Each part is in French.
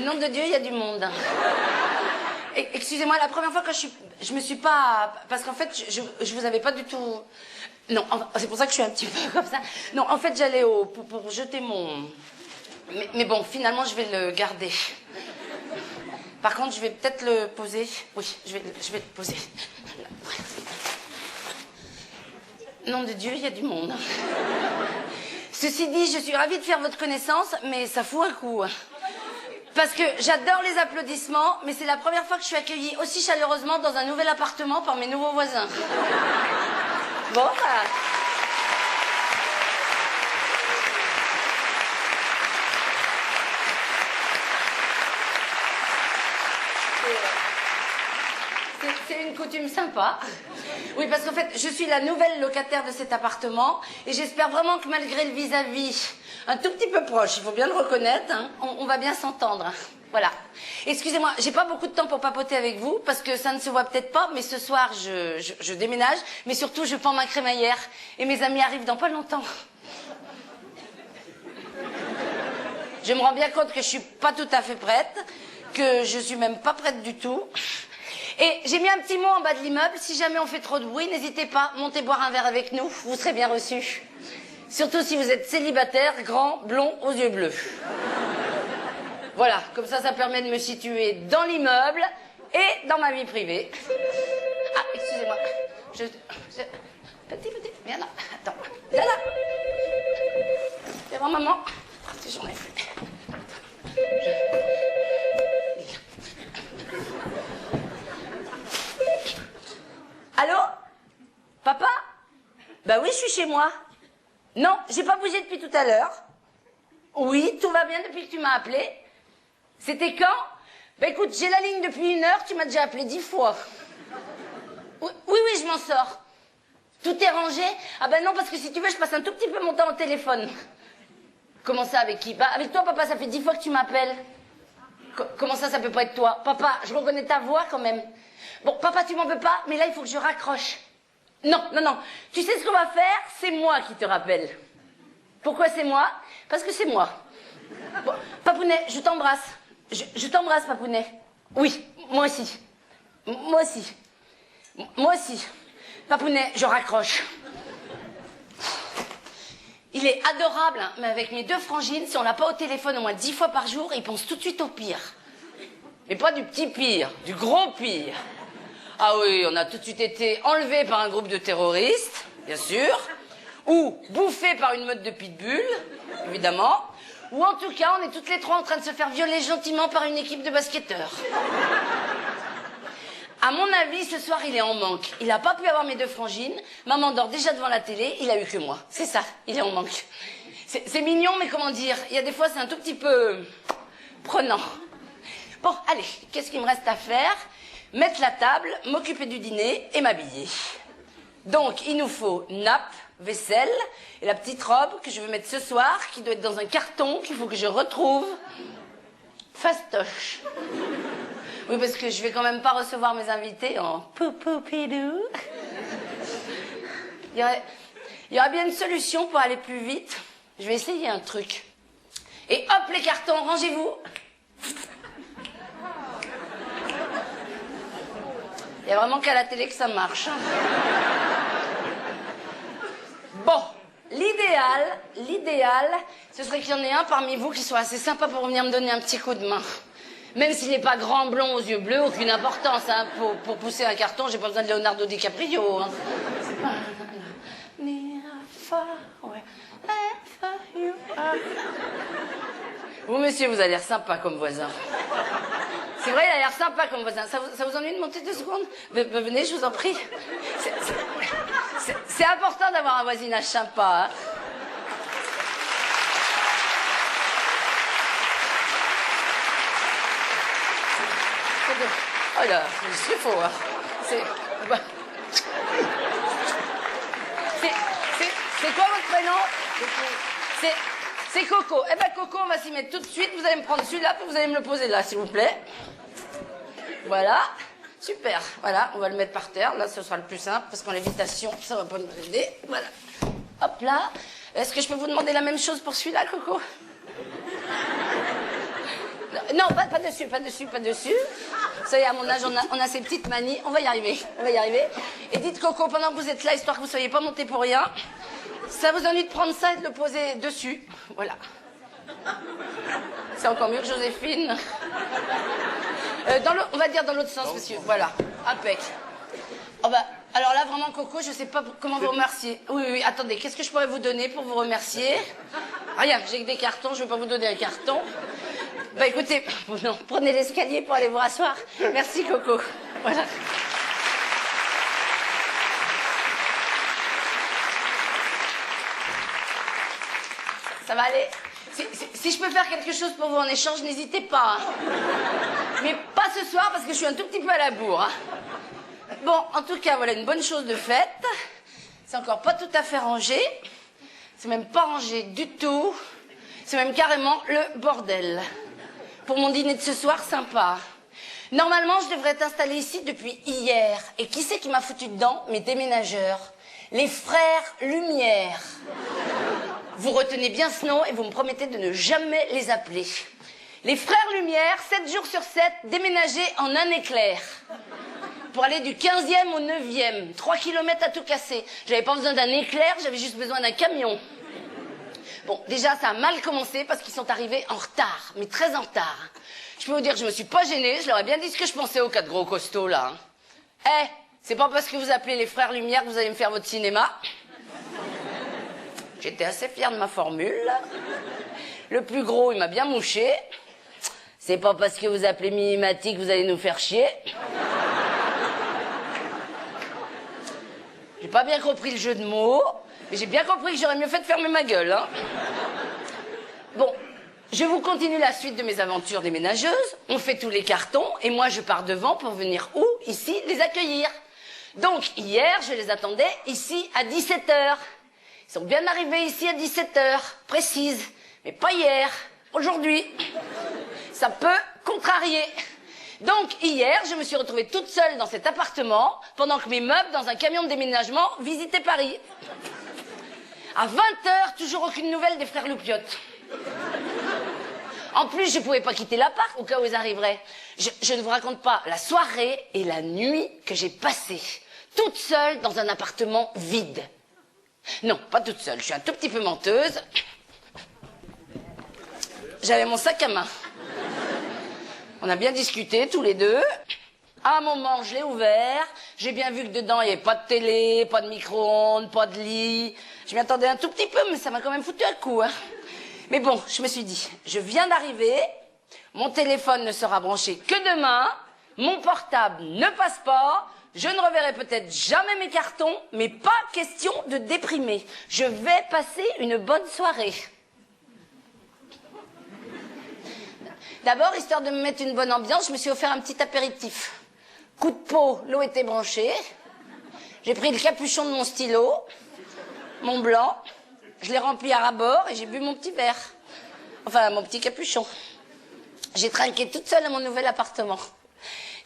Nom de Dieu, il y a du monde. Excusez-moi, la première fois que je me suis pas... Parce qu'en fait, je vous avais pas du tout... Non, c'est pour ça que je suis un petit peu comme ça. Non, en fait, j'allais pour jeter mon... Mais bon, finalement, je vais le garder. Par contre, je vais peut-être le poser. Oui, je vais le poser. Nom de Dieu, il y a du monde. Ceci dit, je suis ravie de faire votre connaissance, mais ça fout un coup. Parce que j'adore les applaudissements, mais c'est la première fois que je suis accueillie aussi chaleureusement dans un nouvel appartement par mes nouveaux voisins. Bon, bah... C'est une coutume sympa. Oui, parce qu'en fait, je suis la nouvelle locataire de cet appartement et j'espère vraiment que malgré le vis-à-vis un tout petit peu proche, il faut bien le reconnaître, hein, on va bien s'entendre. Voilà. Excusez-moi, j'ai pas beaucoup de temps pour papoter avec vous parce que ça ne se voit peut-être pas, mais ce soir, je déménage, mais surtout, je pends ma crémaillère et mes amis arrivent dans pas longtemps. Je me rends bien compte que je suis pas tout à fait prête, que je suis même pas prête du tout. Et j'ai mis un petit mot en bas de l'immeuble. Si jamais on fait trop de bruit, n'hésitez pas, montez boire un verre avec nous. Vous serez bien reçus. Surtout si vous êtes célibataire, grand, blond, aux yeux bleus. Voilà, comme ça permet de me situer dans l'immeuble et dans ma vie privée. Ah, excusez-moi. Petit, viens là. Attends. Viens là. Viens voir maman. Si j'en ai fait. Allô? Papa? Bah oui, je suis chez moi. Non, j'ai pas bougé depuis tout à l'heure. Oui, tout va bien depuis que tu m'as appelé. C'était quand? Bah écoute, j'ai la ligne depuis 1 heure, tu m'as déjà appelé 10 fois. Oui, je m'en sors. Tout est rangé? Ah bah non, parce que si tu veux, je passe un tout petit peu mon temps au téléphone. Comment ça, avec qui? Bah avec toi, papa, ça fait 10 fois que tu m'appelles. Comment ça peut pas être toi? Papa, je reconnais ta voix quand même. Bon, papa, tu m'en veux pas, mais là, il faut que je raccroche. Non. Tu sais ce qu'on va faire? C'est moi qui te rappelle. Pourquoi c'est moi? Parce que c'est moi. Bon, Papounet, je t'embrasse. Je t'embrasse, Papounet. Oui, moi aussi. Moi aussi. Papounet, je raccroche. Il est adorable, hein, mais avec mes 2 frangines, si on l'a pas au téléphone au moins 10 fois par jour, il pense tout de suite au pire. Mais pas du petit pire, du gros pire. Ah oui, on a tout de suite été enlevés par un groupe de terroristes, bien sûr, ou bouffés par une meute de pitbull, évidemment, ou en tout cas, on est toutes les 3 en train de se faire violer gentiment par une équipe de basketteurs. À mon avis, ce soir, il est en manque. Il n'a pas pu avoir mes 2 frangines. Maman dort déjà devant la télé. Il a eu que moi. C'est ça, il est en manque. C'est mignon, mais comment dire? Il y a des fois, c'est un tout petit peu prenant. Bon, allez, qu'est-ce qu'il me reste à faire? Mettre la table, m'occuper du dîner et m'habiller. Donc, il nous faut nappe, vaisselle et la petite robe que je vais mettre ce soir, qui doit être dans un carton qu'il faut que je retrouve. Fastoche. Oui, parce que je vais quand même pas recevoir mes invités en poupoupidou. Il y aurait bien une solution pour aller plus vite. Je vais essayer un truc. Et hop, les cartons, rangez-vous. Il y a vraiment qu'à la télé que ça marche. Bon, l'idéal, ce serait qu'il y en ait un parmi vous qui soit assez sympa pour venir me donner un petit coup de main. Même s'il n'est pas grand, blond, aux yeux bleus, aucune importance. Hein. Pour pousser un carton, j'ai pas besoin de Leonardo DiCaprio. Hein. Vous, monsieur, vous avez l'air sympa comme voisin. C'est vrai, il a l'air sympa comme voisin. Ça vous ennuie de monter 2 secondes? Venez, je vous en prie. C'est important d'avoir un voisinage sympa. Hein. Oh là, c'est faux. Hein. C'est quoi votre prénom? C'est Coco. Eh ben Coco, on va s'y mettre tout de suite. Vous allez me prendre celui-là, puis vous allez me le poser là, s'il vous plaît. Voilà. Super. Voilà, on va le mettre par terre. Là, ce sera le plus simple, parce qu'en lévitation, ça va pas nous aider. Voilà. Hop là. Est-ce que je peux vous demander la même chose pour celui-là, Coco? Non, pas dessus, pas dessus, pas dessus. Ça y est, à mon âge, on a ces petites manies. On va y arriver, on va y arriver. Et dites, Coco, pendant que vous êtes là, histoire que vous ne soyez pas monté pour rien, ça vous ennuie de prendre ça et de le poser dessus. Voilà. C'est encore mieux que Joséphine. On va dire dans l'autre sens, monsieur. Voilà, impec. Oh bah, alors là, vraiment, Coco, je sais pas comment vous remercier. Oui, attendez, qu'est-ce que je pourrais vous donner pour vous remercier? Rien, j'ai que des cartons, je vais pas vous donner un carton. Bah écoutez, non, prenez l'escalier pour aller vous rasseoir. Merci, Coco. Voilà. Ça va aller? Si je peux faire quelque chose pour vous en échange, n'hésitez pas. Hein. Mais pas ce soir, parce que je suis un tout petit peu à la bourre. Hein. Bon, en tout cas, voilà une bonne chose de faite. C'est encore pas tout à fait rangé. C'est même pas rangé du tout. C'est même carrément le bordel. Pour mon dîner de ce soir, sympa. Normalement, je devrais être installée ici depuis hier. Et qui c'est qui m'a foutu dedans? Mes déménageurs. Les frères Lumière. Vous retenez bien ce nom et vous me promettez de ne jamais les appeler. Les frères Lumière, 7 jours sur 7, déménagés en un éclair. Pour aller du 15e au 9e. 3 kilomètres à tout casser. J'avais pas besoin d'un éclair, j'avais juste besoin d'un camion. Bon, déjà, ça a mal commencé parce qu'ils sont arrivés en retard. Mais très en retard. Je peux vous dire que je me suis pas gênée. Je leur ai bien dit ce que je pensais aux 4 gros costauds, là. C'est pas parce que vous appelez les frères Lumière que vous allez me faire votre cinéma. J'étais assez fière de ma formule. Le plus gros, il m'a bien mouché. C'est pas parce que vous appelez Minimatique que vous allez nous faire chier. J'ai pas bien compris le jeu de mots, mais j'ai bien compris que j'aurais mieux fait de fermer ma gueule. Hein. Bon, je vous continue la suite de mes aventures déménageuses. On fait tous les cartons et moi je pars devant pour venir où? Ici, les accueillir. Donc hier, je les attendais ici à 17h. Ils sont bien arrivés ici à 17h, précise. Mais pas hier, aujourd'hui. Ça peut contrarier. Donc hier, je me suis retrouvée toute seule dans cet appartement pendant que mes meubles dans un camion de déménagement visitaient Paris. À 20h, toujours aucune nouvelle des frères Loupiotte. En plus, je pouvais pas quitter l'appart au cas où ils arriveraient. Je ne vous raconte pas la soirée et la nuit que j'ai passée toute seule dans un appartement vide. Non, pas toute seule, je suis un tout petit peu menteuse. J'avais mon sac à main. On a bien discuté, tous les deux. À un moment, je l'ai ouvert. J'ai bien vu que dedans, il n'y avait pas de télé, pas de micro-ondes, pas de lit. Je m'y attendais un tout petit peu, mais ça m'a quand même foutu un coup. Hein. Mais bon, je me suis dit, je viens d'arriver. Mon téléphone ne sera branché que demain. Mon portable ne passe pas. Je ne reverrai peut-être jamais mes cartons, mais pas question de déprimer. Je vais passer une bonne soirée. D'abord, histoire de me mettre une bonne ambiance, je me suis offert un petit apéritif. Coup de peau, l'eau était branchée. J'ai pris le capuchon de mon stylo, mon blanc. Je l'ai rempli à ras-bord et j'ai bu mon petit verre. Enfin, mon petit capuchon. J'ai trinqué toute seule à mon nouvel appartement.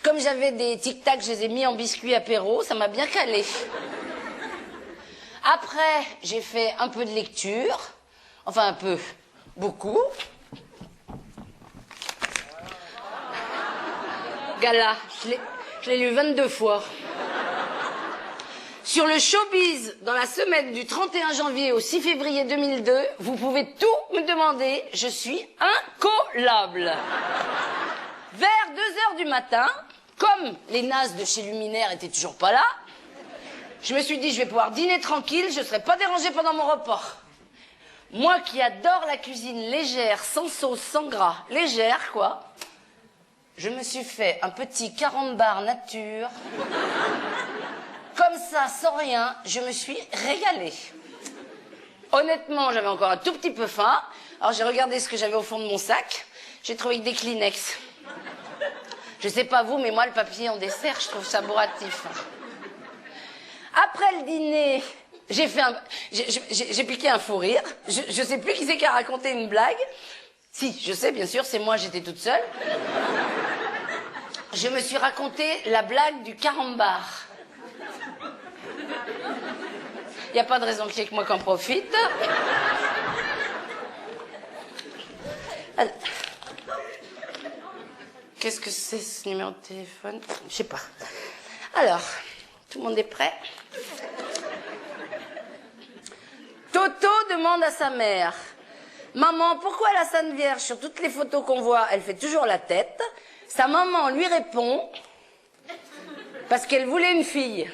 Comme j'avais des tic-tac, je les ai mis en biscuit apéro, ça m'a bien calé. Après, j'ai fait un peu de lecture. Enfin, un peu. Beaucoup. Gala, je l'ai lu 22 fois. Sur le showbiz, dans la semaine du 31 janvier au 6 février 2002, vous pouvez tout me demander, je suis incollable. Vers 2h du matin, comme les nazes de chez Luminaire étaient toujours pas là, je me suis dit, je vais pouvoir dîner tranquille, je ne serai pas dérangée pendant mon repas. Moi qui adore la cuisine légère, sans sauce, sans gras, légère quoi, je me suis fait un petit 40 bar nature. Comme ça, sans rien, je me suis régalée. Honnêtement, j'avais encore un tout petit peu faim. Alors j'ai regardé ce que j'avais au fond de mon sac. J'ai trouvé que des Kleenex. Je sais pas vous, mais moi, le papier en dessert, je trouve ça bourratif. Après le dîner, j'ai piqué un fou rire. Je sais plus qui c'est qui a raconté une blague. Si, je sais, bien sûr, c'est moi, j'étais toute seule. Je me suis raconté la blague du carambar. Il n'y a pas de raison qu'il y ait que moi qui en profite. Qu'est-ce que c'est ce numéro de téléphone? Je sais pas. Alors, tout le monde est prêt? Toto demande à sa mère: maman, pourquoi la Sainte Vierge, sur toutes les photos qu'on voit, elle fait toujours la tête? Sa maman lui répond: parce qu'elle voulait une fille.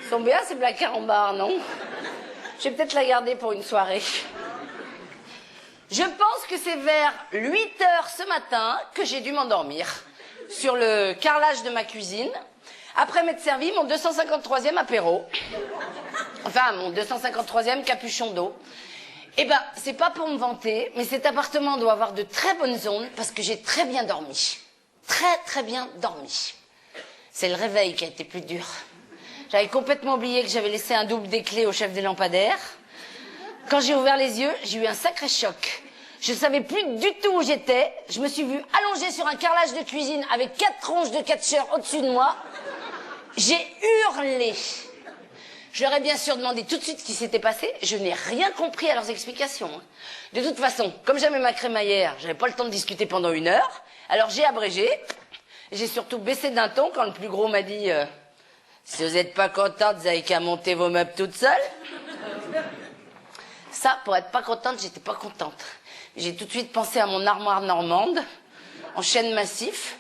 Ils sont bien ces Black Carambars, non? Je vais peut-être la garder pour une soirée. Je pense que c'est vers 8 heures ce matin que j'ai dû m'endormir sur le carrelage de ma cuisine, après m'être servi mon 253e apéro. Enfin, mon 253e capuchon d'eau. Eh ben, c'est pas pour me vanter, mais cet appartement doit avoir de très bonnes ondes parce que j'ai très bien dormi. Très, très bien dormi. C'est le réveil qui a été plus dur. J'avais complètement oublié que j'avais laissé un double des clés au chef des lampadaires. Quand j'ai ouvert les yeux, j'ai eu un sacré choc. Je savais plus du tout où j'étais. Je me suis vue allongée sur un carrelage de cuisine avec 4 tronches de catcheur au-dessus de moi. J'ai hurlé. Je leur ai bien sûr demandé tout de suite ce qui s'était passé. Je n'ai rien compris à leurs explications. De toute façon, comme j'aimais ma crémaillère, j'avais pas le temps de discuter pendant 1 heure. Alors j'ai abrégé. J'ai surtout baissé d'un ton quand le plus gros m'a dit si vous n'êtes pas contente, vous avez qu'à monter vos meubles toute seule. Ça, pour être pas contente, j'étais pas contente. J'ai tout de suite pensé à mon armoire normande, en chêne massif.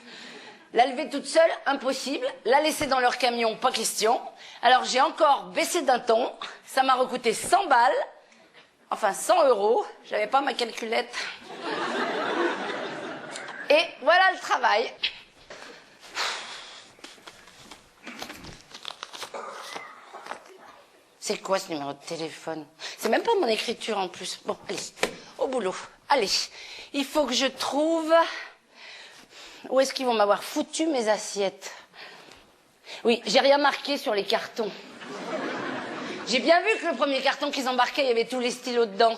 La lever toute seule, impossible. La laisser dans leur camion, pas question. Alors j'ai encore baissé d'un ton. Ça m'a recouté 100 balles. Enfin, 100 euros. J'avais pas ma calculette. Et voilà le travail. C'est quoi ce numéro de téléphone? C'est même pas mon écriture en plus. Bon, allez, au boulot. Allez, il faut que je trouve... Où est-ce qu'ils vont m'avoir foutu mes assiettes? Oui, j'ai rien marqué sur les cartons. J'ai bien vu que le premier carton qu'ils embarquaient, il y avait tous les stylos dedans.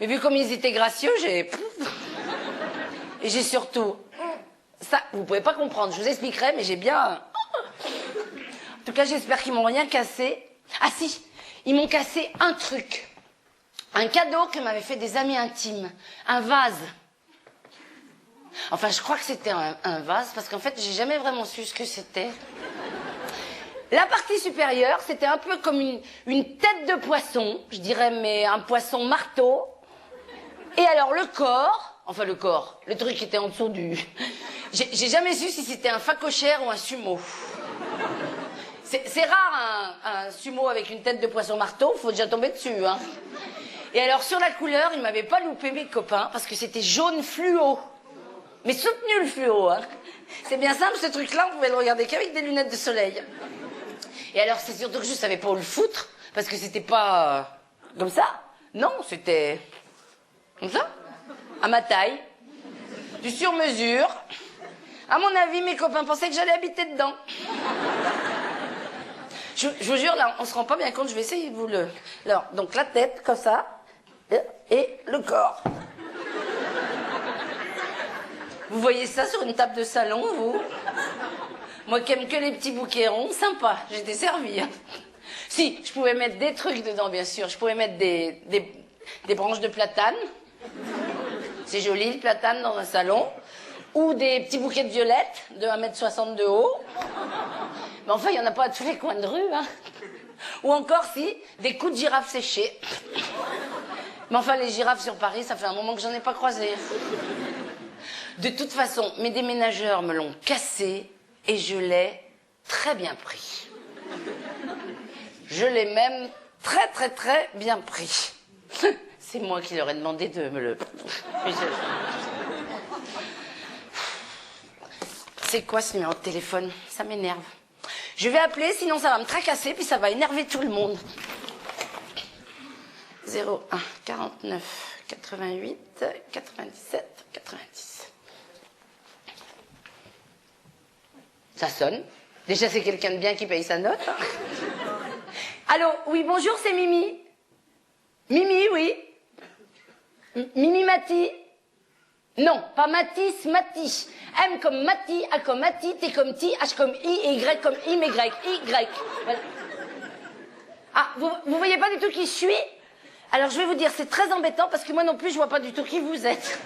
Mais vu comme ils étaient gracieux, j'ai... Et j'ai surtout... Ça, vous pouvez pas comprendre, je vous expliquerai, mais j'ai bien... En tout cas, j'espère qu'ils m'ont rien cassé. Ah si, ils m'ont cassé un truc. Un cadeau que m'avaient fait des amis intimes. Un vase. Enfin, je crois que c'était un vase, parce qu'en fait, j'ai jamais vraiment su ce que c'était. La partie supérieure, c'était un peu comme une tête de poisson, je dirais, mais un poisson marteau. Et alors, le corps, enfin le corps, le truc qui était en dessous du... J'ai jamais su si c'était un phacochère ou un sumo. C'est rare, un sumo avec une tête de poisson marteau, faut déjà tomber dessus, hein. Et alors, sur la couleur, ils m'avaient pas loupé mes copains, parce que c'était jaune fluo. Mais soutenu le fluo, hein. C'est bien simple, ce truc-là, on pouvait le regarder qu'avec des lunettes de soleil. Et alors, c'est surtout que je savais pas où le foutre, parce que c'était pas comme ça. Non, c'était comme ça, à ma taille, du sur-mesure. À mon avis, mes copains pensaient que j'allais habiter dedans. Je vous jure, là, on se rend pas bien compte, je vais essayer de vous le... Alors, donc la tête, comme ça, et le corps. Vous voyez ça sur une table de salon, vous? Moi qui aime que les petits bouquets ronds, sympa, j'étais servie. Hein. Si, je pouvais mettre des trucs dedans, bien sûr. Je pouvais mettre des branches de platane. C'est joli, le platane dans un salon. Ou des petits bouquets de violettes de 1,60 m de haut. Mais enfin, il n'y en a pas à tous les coins de rue. Hein. Ou encore, si, des coups de girafe séchés. Mais enfin, les girafes sur Paris, ça fait un moment que j'en ai pas croisé. De toute façon, mes déménageurs me l'ont cassé et je l'ai très bien pris. Je l'ai même très, très, très bien pris. C'est moi qui leur ai demandé de me le... C'est quoi ce numéro de téléphone? Ça m'énerve. Je vais appeler, sinon ça va me tracasser, puis ça va énerver tout le monde. 01 49 88 97 90. Ça sonne. Déjà, c'est quelqu'un de bien qui paye sa note. Hein. Allô, oui, bonjour, c'est Mimi. Mimi, oui. Mimi Mati. Non, pas Matisse, Mati. M comme Mati, A comme Mati, T comme Ti, H comme I, et Y comme I, mais Y. Y. Voilà. Ah, vous voyez pas du tout qui je suis? Alors, je vais vous dire, c'est très embêtant, parce que moi non plus, je vois pas du tout qui vous êtes.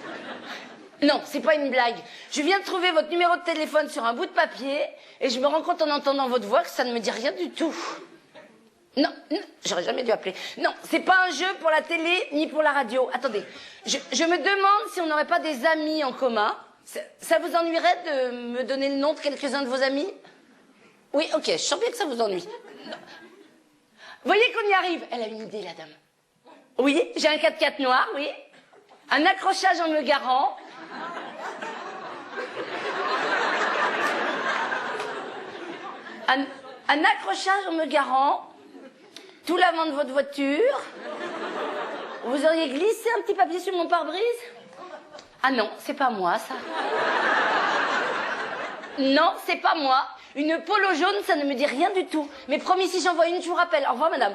Non, c'est pas une blague. Je viens de trouver votre numéro de téléphone sur un bout de papier et je me rends compte en entendant votre voix que ça ne me dit rien du tout. Non, non, j'aurais jamais dû appeler. Non, c'est pas un jeu pour la télé ni pour la radio. Attendez, je me demande si on n'aurait pas des amis en commun. Ça vous ennuierait de me donner le nom de quelques-uns de vos amis? Oui, ok, je sens bien que ça vous ennuie. Non. Voyez qu'on y arrive. Elle a une idée, la dame. Oui, j'ai un 4x4 noir, oui. Un accrochage en me garant. Un accrochage en me garant. Tout l'avant de votre voiture. Vous auriez glissé un petit papier sur mon pare-brise? Ah non, c'est pas moi, ça. Non, c'est pas moi. Une polo jaune, ça ne me dit rien du tout. Mais promis, si j'en vois une, je vous rappelle. Au revoir, madame.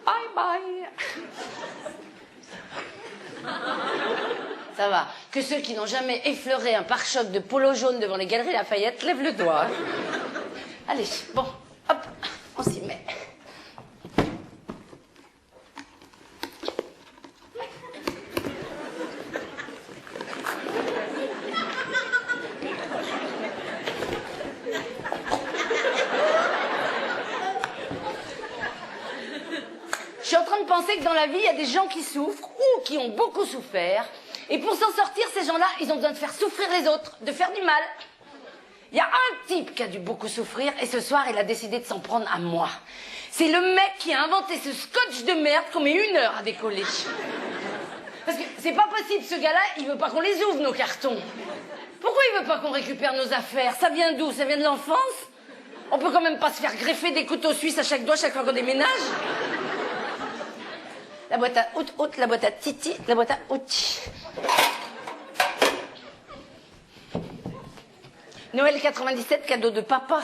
Bye bye. Ça va. Que ceux qui n'ont jamais effleuré un pare-choc de polo jaune devant les Galeries Lafayette lèvent le doigt. Allez, bon, hop, on s'y met. Je suis en train de penser que dans la vie, il y a des gens qui souffrent ou qui ont beaucoup souffert. Et pour s'en sortir, ces gens-là, ils ont besoin de faire souffrir les autres, de faire du mal. Il y a un type qui a dû beaucoup souffrir et ce soir, il a décidé de s'en prendre à moi. C'est le mec qui a inventé ce scotch de merde qu'on met 1 heure à décoller. Parce que c'est pas possible, ce gars-là, il veut pas qu'on les ouvre, nos cartons. Pourquoi il veut pas qu'on récupère nos affaires? Ça vient d'où? Ça vient de l'enfance? On peut quand même pas se faire greffer des couteaux suisses à chaque doigt chaque fois qu'on déménage. La boîte à out, la boîte à titi, la boîte à outils. Noël 97, cadeau de papa.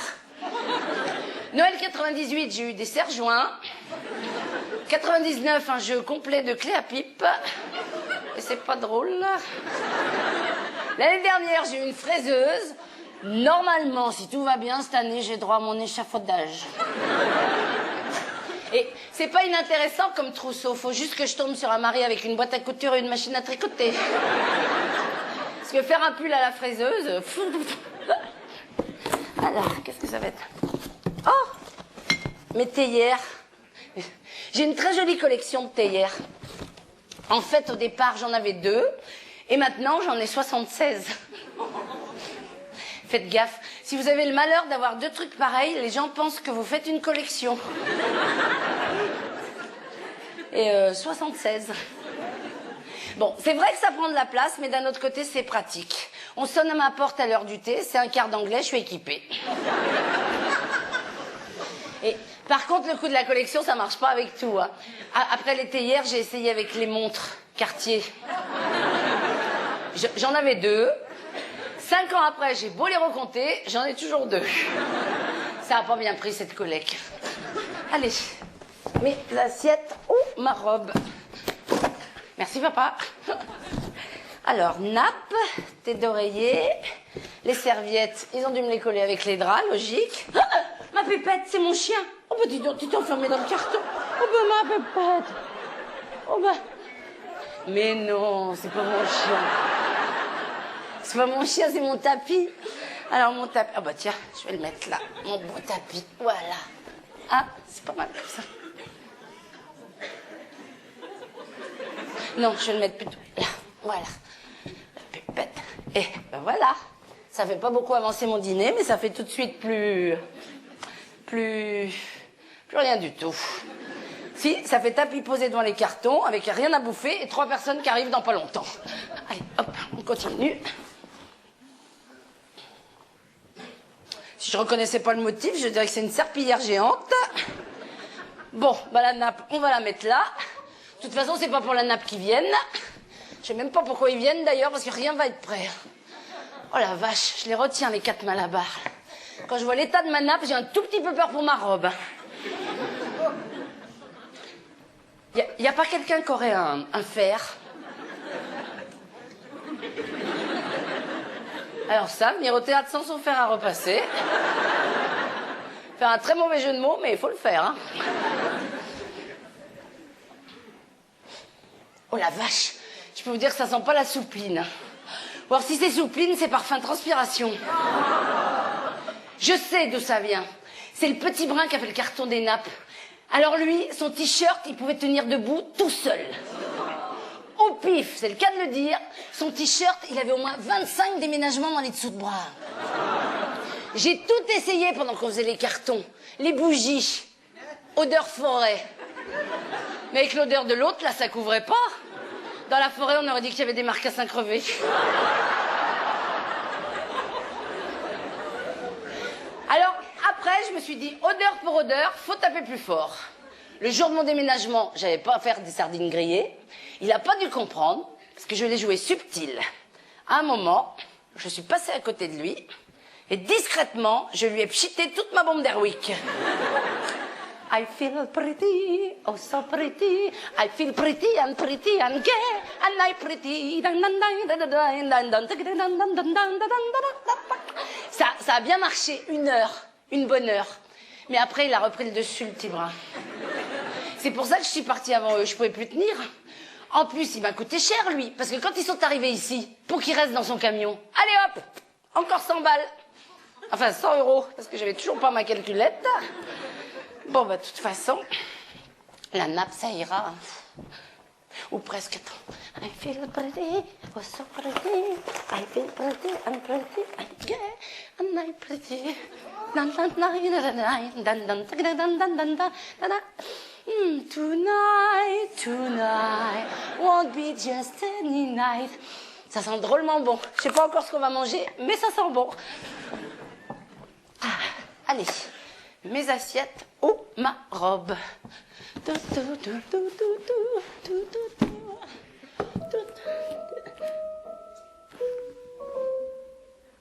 Noël 98, j'ai eu des serre-joints. 99, un jeu complet de clés à pipe. Et c'est pas drôle. L'année dernière, j'ai eu une fraiseuse. Normalement, si tout va bien, cette année, j'ai droit à mon échafaudage. Et c'est pas inintéressant comme trousseau. Faut juste que je tombe sur un mari avec une boîte à couture et une machine à tricoter. Parce que faire un pull à la fraiseuse... Alors, qu'est-ce que ça va être? Oh! Mes théières. J'ai une très jolie collection de théières. En fait, au départ, j'en avais 2. Et maintenant, j'en ai 76. Faites gaffe. Si vous avez le malheur d'avoir 2 trucs pareils, les gens pensent que vous faites une collection. Et 76. Bon, c'est vrai que ça prend de la place, mais d'un autre côté, c'est pratique. On sonne à ma porte à l'heure du thé, c'est un quart d'anglais, je suis équipée. Et par contre, le coup de la collection, ça marche pas avec tout. Hein. Après les théières, j'ai essayé avec les montres Cartier. J'en avais 2. 5 ans après, j'ai beau les recompter, j'en ai toujours 2. Ça a pas bien pris, cette collecte. Allez, mes assiettes ou ma robe. Merci, papa. Alors, nappe, thé d'oreiller, les serviettes, ils ont dû me les coller avec les draps, logique. Ah, ma pépette, c'est mon chien. Oh, bah, dis donc, tu t'es enfermé dans le carton. Oh, bah, ma pépette. Oh, bah. Mais non, c'est pas mon chien. C'est pas mon chien, c'est mon tapis. Alors, mon tapis... Ah, bah, tiens, je vais le mettre là. Mon beau tapis, voilà. Ah, c'est pas mal comme ça. Non, je vais le mettre plutôt là. Voilà. La pépette. Et ben voilà. Ça fait pas beaucoup avancer mon dîner, mais ça fait tout de suite plus rien du tout. Si, ça fait tapis posé devant les cartons, avec rien à bouffer, et 3 personnes qui arrivent dans pas longtemps. Allez, hop, on continue. Si je reconnaissais pas le motif, je dirais que c'est une serpillière géante. Bon, bah la nappe, on va la mettre là. De toute façon, c'est pas pour la nappe qu'ils viennent. Je sais même pas pourquoi ils viennent d'ailleurs, parce que rien va être prêt. Oh la vache, je les retiens, les 4 malabars. Quand je vois l'état de ma nappe, j'ai un tout petit peu peur pour ma robe. Y a pas quelqu'un qui aurait un fer? Alors ça, venir au théâtre sans son fer à repasser. Faire un très mauvais jeu de mots, mais il faut le faire. Hein. Oh la vache, je peux vous dire que ça sent pas la soupline. Ou alors si c'est soupline, c'est parfum transpiration. Je sais d'où ça vient. C'est le petit brin qui a fait le carton des nappes. Alors lui, son t-shirt, il pouvait tenir debout tout seul. Au pif, c'est le cas de le dire, son t-shirt, il avait au moins 25 déménagements dans les dessous de bras. J'ai tout essayé pendant qu'on faisait les cartons. Les bougies, odeur forêt. Mais avec l'odeur de l'autre, là, ça couvrait pas. Dans la forêt, on aurait dit qu'il y avait des marcassins crevés. Alors, après, je me suis dit, odeur pour odeur, faut taper plus fort. Le jour de mon déménagement, j'avais pas à faire des sardines grillées. Il a pas dû comprendre, parce que je l'ai joué subtil. À un moment, je suis passée à côté de lui, et discrètement, je lui ai pchité toute ma bombe d'Airwick. I feel pretty, oh so pretty. I feel pretty and gay, and I pretty. Ça a bien marché, 1 heure, une bonne heure. Mais après, il a repris le dessus, le petit brin. C'est pour ça que je suis partie avant eux, je pouvais plus tenir. En plus, il m'a coûté cher, lui, parce que quand ils sont arrivés ici, pour qu'il reste dans son camion, allez hop, encore 100 balles. Enfin, 100 €, parce que j'avais toujours pas ma calculette. Bon, bah, de toute façon, la nappe, ça ira. Ou presque, attends. I feel pretty, oh so pretty. I feel pretty and gay, and I pretty. Tonight won't be just any night. Ça sent drôlement bon. Je sais pas encore ce qu'on va manger, mais ça sent bon. Ah, allez, mes assiettes ou ma robe. Qu'est-ce que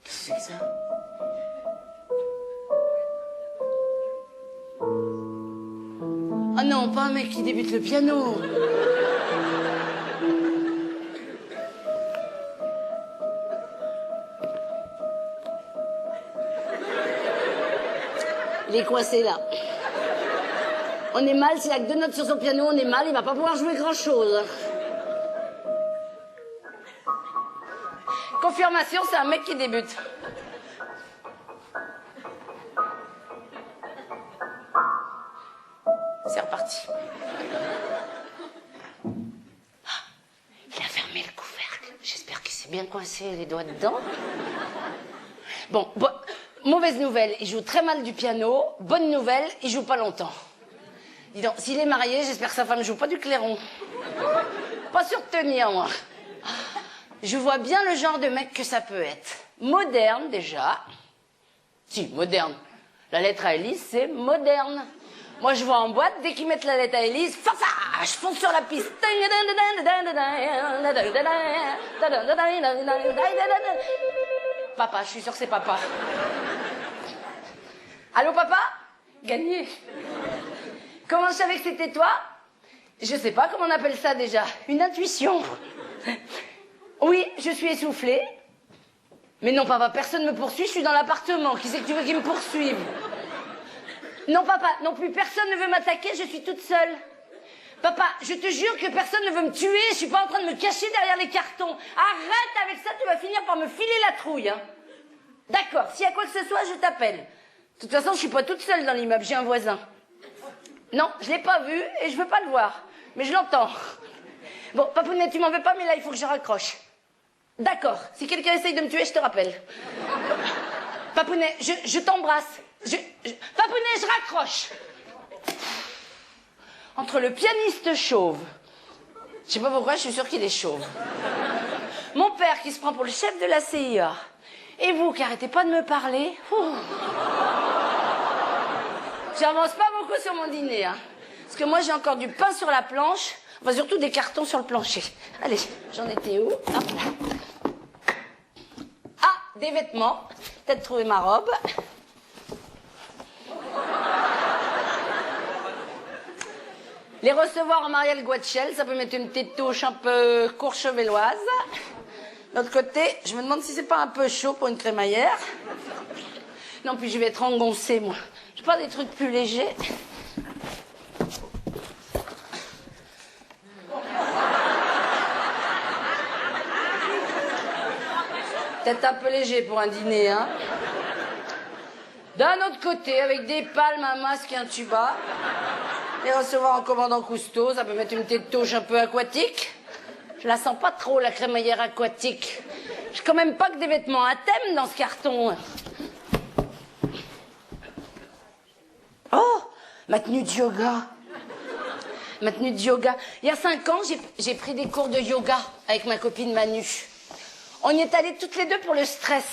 c'est que ça? Ah non, pas un mec qui débute le piano. Il est coincé là. On est mal, s'il a que 2 notes sur son piano, on est mal, il va pas pouvoir jouer grand chose. Confirmation, c'est un mec qui débute. C'est reparti. Ah, il a fermé le couvercle. J'espère qu'il s'est bien coincé les doigts dedans. Bon, mauvaise nouvelle, il joue très mal du piano. Bonne nouvelle, il joue pas longtemps. Dis donc, s'il est marié, j'espère que sa femme joue pas du clairon. Pas sûr de tenir, moi. Je vois bien le genre de mec que ça peut être. Moderne, déjà. Si, moderne. La lettre à Élise, c'est moderne. Moi, je vois en boîte, dès qu'ils mettent la lettre à Élise, je fonce sur la piste. Papa, je suis sûre que c'est papa. Allô, papa? Gagné. Comment je savais que c'était toi? Je sais pas comment on appelle ça déjà. Une intuition. Oui, je suis essoufflée. Mais non, papa, personne me poursuit, je suis dans l'appartement. Qui c'est que tu veux qu'il me poursuive? Non, papa, non plus, personne ne veut m'attaquer, je suis toute seule. Papa, je te jure que personne ne veut me tuer, je suis pas en train de me cacher derrière les cartons. Arrête avec ça, tu vas finir par me filer la trouille. Hein. D'accord, s'il y a quoi que ce soit, je t'appelle. De toute façon, je suis pas toute seule dans l'immeuble, j'ai un voisin. Non, je l'ai pas vu et je veux pas le voir. Mais je l'entends. Bon, Papounet, tu m'en veux pas, mais là, il faut que je raccroche. D'accord, si quelqu'un essaye de me tuer, je te rappelle. Papounet, je t'embrasse. Papounet, je raccroche. Entre le pianiste chauve, je sais pas pourquoi, je suis sûre qu'il est chauve. Mon père qui se prend pour le chef de la CIA. Et vous qui arrêtez pas de me parler. J'avance pas beaucoup sur mon dîner. Hein. Parce que moi, j'ai encore du pain sur la planche. Enfin, surtout des cartons sur le plancher. Allez, j'en étais où? Hop là. Ah, des vêtements. Peut-être trouver ma robe. Les recevoir en Marielle Guatchel, ça peut mettre une petite touche un peu courchevelloise. D'autre côté, je me demande si c'est pas un peu chaud pour une crémaillère. Non, puis je vais être engoncée, moi. J'ai pas des trucs plus légers. Peut-être un peu léger pour un dîner, hein. D'un autre côté, avec des palmes, un masque et un tuba. Les recevoir en commandant Cousteau, ça peut mettre une tête touche un peu aquatique. Je la sens pas trop, la crémaillère aquatique. J'ai quand même pas que des vêtements à thème dans ce carton. Oh, ma tenue de yoga. Ma tenue de yoga. Il y a 5 ans, j'ai pris des cours de yoga avec ma copine Manu. On y est allées toutes les deux pour le stress.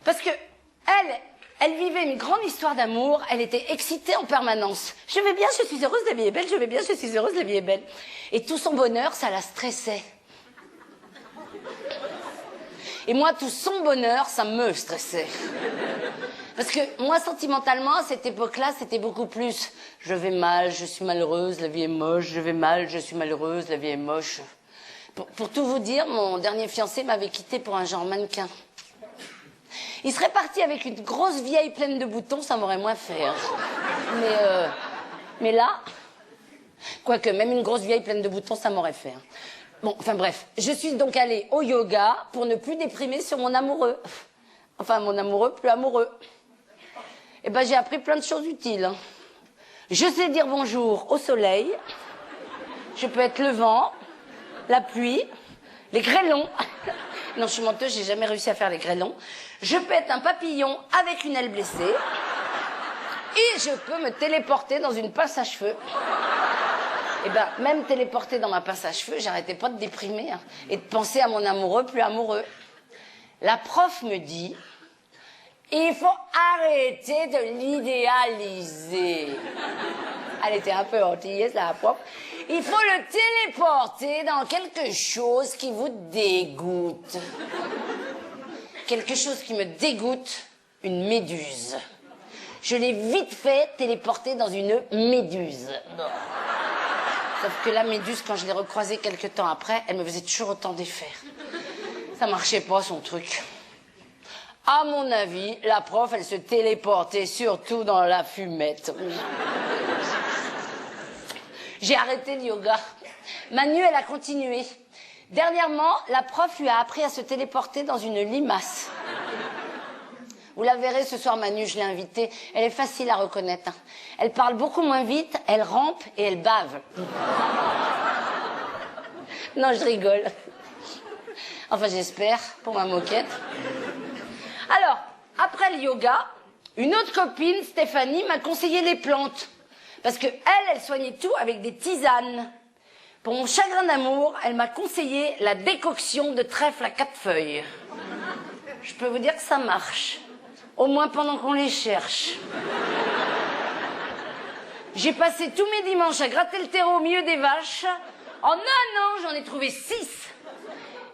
Parce que elle vivait une grande histoire d'amour, elle était excitée en permanence. Je vais bien, je suis heureuse, la vie est belle, je vais bien, je suis heureuse, la vie est belle. Et tout son bonheur, ça la stressait. Et moi, tout son bonheur, ça me stressait. Parce que moi, sentimentalement, à cette époque-là, c'était beaucoup plus « je vais mal, je suis malheureuse, la vie est moche, je vais mal, je suis malheureuse, la vie est moche ». Pour tout vous dire, mon dernier fiancé m'avait quitté pour un genre mannequin. Il serait parti avec une grosse vieille pleine de boutons, ça m'aurait moins fait. Hein. Mais là, quoique même une grosse vieille pleine de boutons, ça m'aurait fait. Hein. Bon, enfin bref, je suis donc allée au yoga pour ne plus déprimer sur mon amoureux. Enfin, mon amoureux plus amoureux. Et ben, j'ai appris plein de choses utiles. Hein. Je sais dire bonjour au soleil. Je peux être le vent, la pluie, les grêlons. Non, je suis menteuse, j'ai jamais réussi à faire les grêlons. Je peux être un papillon avec une aile blessée. Et je peux me téléporter dans une pince à cheveux. Et ben, même téléporter dans ma pince à cheveux, j'arrêtais pas de déprimer hein, et de penser à mon amoureux plus amoureux. La prof me dit, il faut arrêter de l'idéaliser. Elle était un peu antillaise, la prof. Il faut le téléporter dans quelque chose qui vous dégoûte. Quelque chose qui me dégoûte, une méduse. Je l'ai vite fait téléporter dans une méduse. Sauf que la méduse, quand je l'ai recroisée quelques temps après, elle me faisait toujours autant d'effets. Ça marchait pas, son truc. À mon avis, la prof, elle se téléportait surtout dans la fumette. J'ai arrêté le yoga. Manu, elle a continué. Dernièrement, la prof lui a appris à se téléporter dans une limace. Vous la verrez ce soir, Manu, je l'ai invitée. Elle est facile à reconnaître. Elle parle beaucoup moins vite, elle rampe et elle bave. Non, je rigole. Enfin, j'espère, pour ma moquette. Alors, après le yoga, une autre copine, Stéphanie, m'a conseillé les plantes. Parce que elle soignait tout avec des tisanes. Pour mon chagrin d'amour, elle m'a conseillé la décoction de trèfle à 4 feuilles. Je peux vous dire que ça marche. Au moins pendant qu'on les cherche. J'ai passé tous mes dimanches à gratter le terreau au milieu des vaches. En 1 an, j'en ai trouvé 6.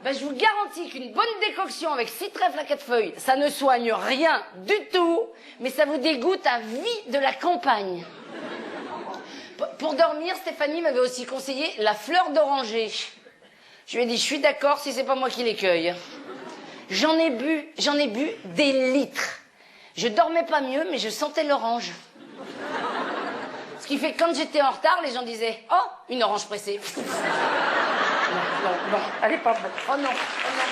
Ben, je vous garantis qu'une bonne décoction avec 6 trèfles à 4 feuilles, ça ne soigne rien du tout, mais ça vous dégoûte à vie de la campagne. Pour dormir, Stéphanie m'avait aussi conseillé la fleur d'oranger. Je lui ai dit, je suis d'accord si c'est pas moi qui les cueille. J'en ai bu des litres. Je dormais pas mieux, mais je sentais l'orange. Ce qui fait que quand j'étais en retard, les gens disaient, oh, une orange pressée. Non, elle est pas bonne. Oh non, oh non.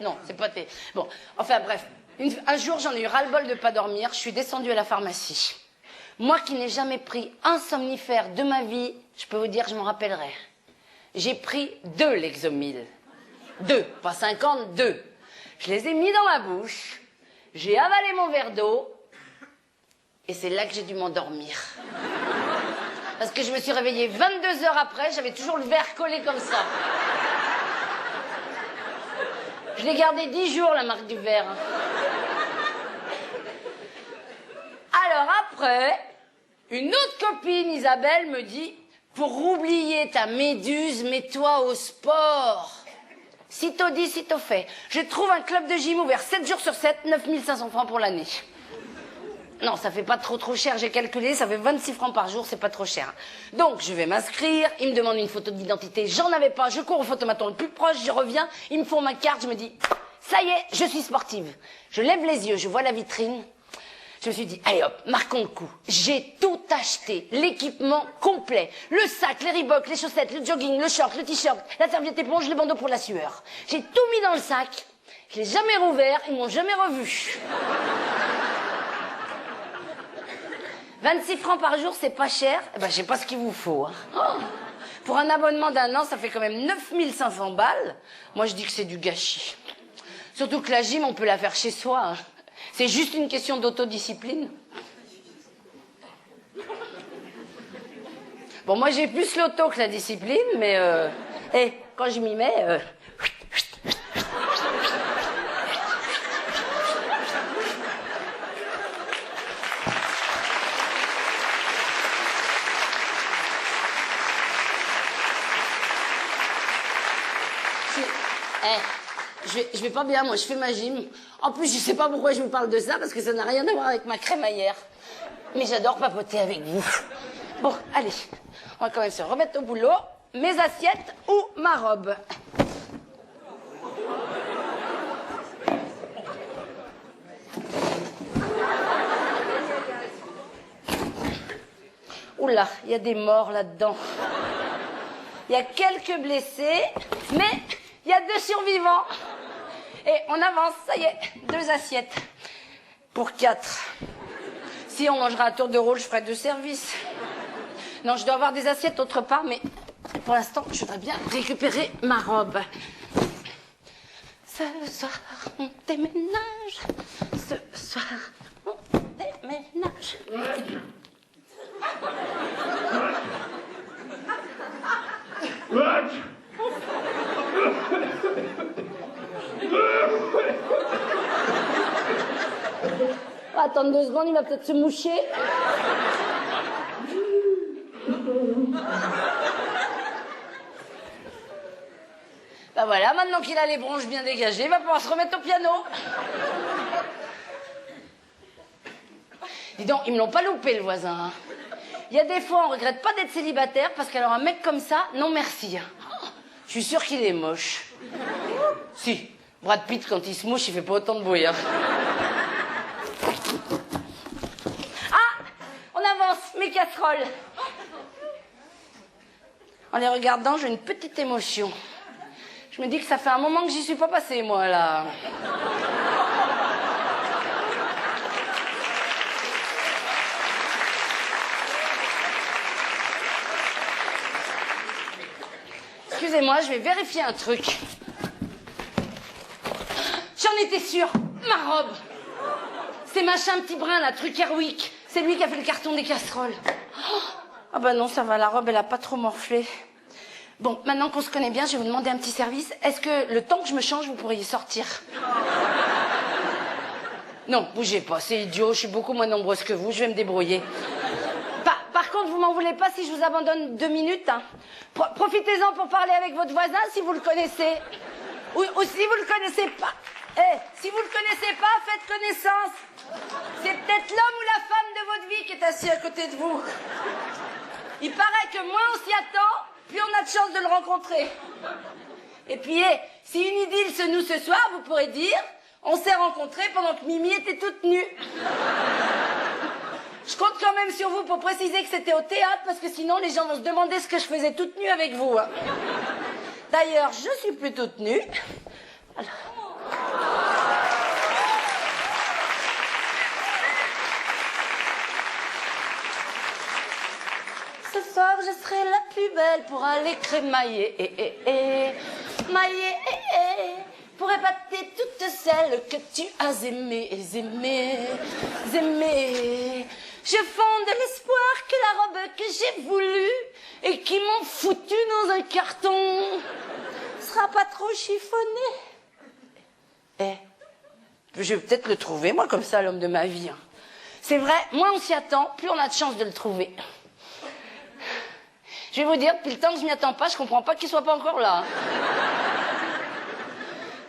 Non, c'est pas tes... Bon, enfin bref. Un jour, j'en ai eu ras-le-bol de pas dormir. Je suis descendue à la pharmacie. Moi qui n'ai jamais pris un somnifère de ma vie, je peux vous dire, je m'en rappellerai. J'ai pris 2 Lexomil. 2, pas 50, 2. Je les ai mis dans ma bouche. J'ai avalé mon verre d'eau. Et c'est là que j'ai dû m'endormir. Parce que je me suis réveillée 22 heures après, j'avais toujours le verre collé comme ça. Je l'ai gardé 10 jours, la marque du verre. Alors après, une autre copine, Isabelle, me dit, pour oublier ta méduse, mets-toi au sport. Sitôt dit, sitôt fait. Je trouve un club de gym ouvert 7 jours sur 7, 9500 francs pour l'année. Non, ça fait pas trop cher, j'ai calculé, ça fait 26 francs par jour, c'est pas trop cher. Donc, je vais m'inscrire, ils me demandent une photo d'identité, j'en avais pas, je cours au photomaton le plus proche, je reviens, ils me font ma carte, je me dis, ça y est, je suis sportive. Je lève les yeux, je vois la vitrine, je me suis dit, allez hop, marquons le coup. J'ai tout acheté, l'équipement complet. Le sac, les Reebok, les chaussettes, le jogging, le short, le t-shirt, la serviette éponge, le bandeau pour la sueur. J'ai tout mis dans le sac, je l'ai jamais rouvert, ils m'ont jamais revu. 26 francs par jour, c'est pas cher. Eh ben, je sais pas ce qu'il vous faut. Hein. Oh. Pour un abonnement d'un an, ça fait quand même 9500 balles. Moi, je dis que c'est du gâchis. Surtout que la gym, on peut la faire chez soi. Hein. C'est juste une question d'autodiscipline. Bon, moi, j'ai plus l'auto que la discipline, mais... quand je m'y mets... je vais pas bien, moi, je fais ma gym. En plus, je sais pas pourquoi je vous parle de ça, parce que ça n'a rien à voir avec ma crémaillère. Mais j'adore papoter avec vous. Bon, allez, on va quand même se remettre au boulot. Mes assiettes ou ma robe? Oula, il y a des morts là-dedans. Il y a quelques blessés, mais il y a 2 survivants. Et on avance, ça y est, 2 assiettes. Pour 4. Si on mangera à tour de rôle, je ferai 2 services. Non, je dois avoir des assiettes autre part, mais pour l'instant, je voudrais bien récupérer ma robe. Ce soir, on déménage. Ce soir, on déménage. Attendre 2 secondes, il va peut-être se moucher. Ben voilà, maintenant qu'il a les bronches bien dégagées, il va pouvoir se remettre au piano. Dis donc, ils me l'ont pas loupé, le voisin. Hein. Il y a des fois, on regrette pas d'être célibataire, parce qu'alors un mec comme ça, non merci. Je suis sûre qu'il est moche. Si, Brad Pitt, quand il se mouche, il fait pas autant de bruit. Hein. Mes casseroles. En les regardant, j'ai une petite émotion. Je me dis que ça fait un moment que j'y suis pas passée, moi, là. Excusez-moi, je vais vérifier un truc. J'en étais sûre. Ma robe. C'est machin petit brin, là, truc Airwick. C'est lui qui a fait le carton des casseroles. Ah ben non, ça va, la robe, elle a pas trop morflé. Bon, maintenant qu'on se connaît bien, je vais vous demander un petit service. Est-ce que le temps que je me change, vous pourriez sortir? Non, bougez pas, c'est idiot, je suis beaucoup moins nombreuse que vous, je vais me débrouiller. Par contre, vous m'en voulez pas si je vous abandonne 2 minutes. Hein. Profitez-en pour parler avec votre voisin si vous le connaissez. Ou si vous le connaissez pas. Si vous le connaissez pas, faites connaissance. C'est peut-être l'homme ou la femme de votre vie qui est assis à côté de vous. Il paraît que moins on s'y attend, plus on a de chance de le rencontrer. Et puis, si une idylle se noue ce soir, vous pourrez dire, on s'est rencontrés pendant que Mimi était toute nue. Je compte quand même sur vous pour préciser que c'était au théâtre, parce que sinon les gens vont se demander ce que je faisais toute nue avec vous. Hein. D'ailleurs, je suis plus toute nue. Alors... Ce soir, je serai la plus belle pour aller crémailler, mailler, pour épater toutes celles que tu as aimées, aimées. Je fonde de l'espoir que la robe que j'ai voulue et qui m'ont foutu dans un carton sera pas trop chiffonnée. Je vais peut-être le trouver, moi, comme ça, l'homme de ma vie. Hein. C'est vrai, moins on s'y attend, plus on a de chance de le trouver. Je vais vous dire, depuis le temps que je m'y attends pas, je comprends pas qu'il soit pas encore là.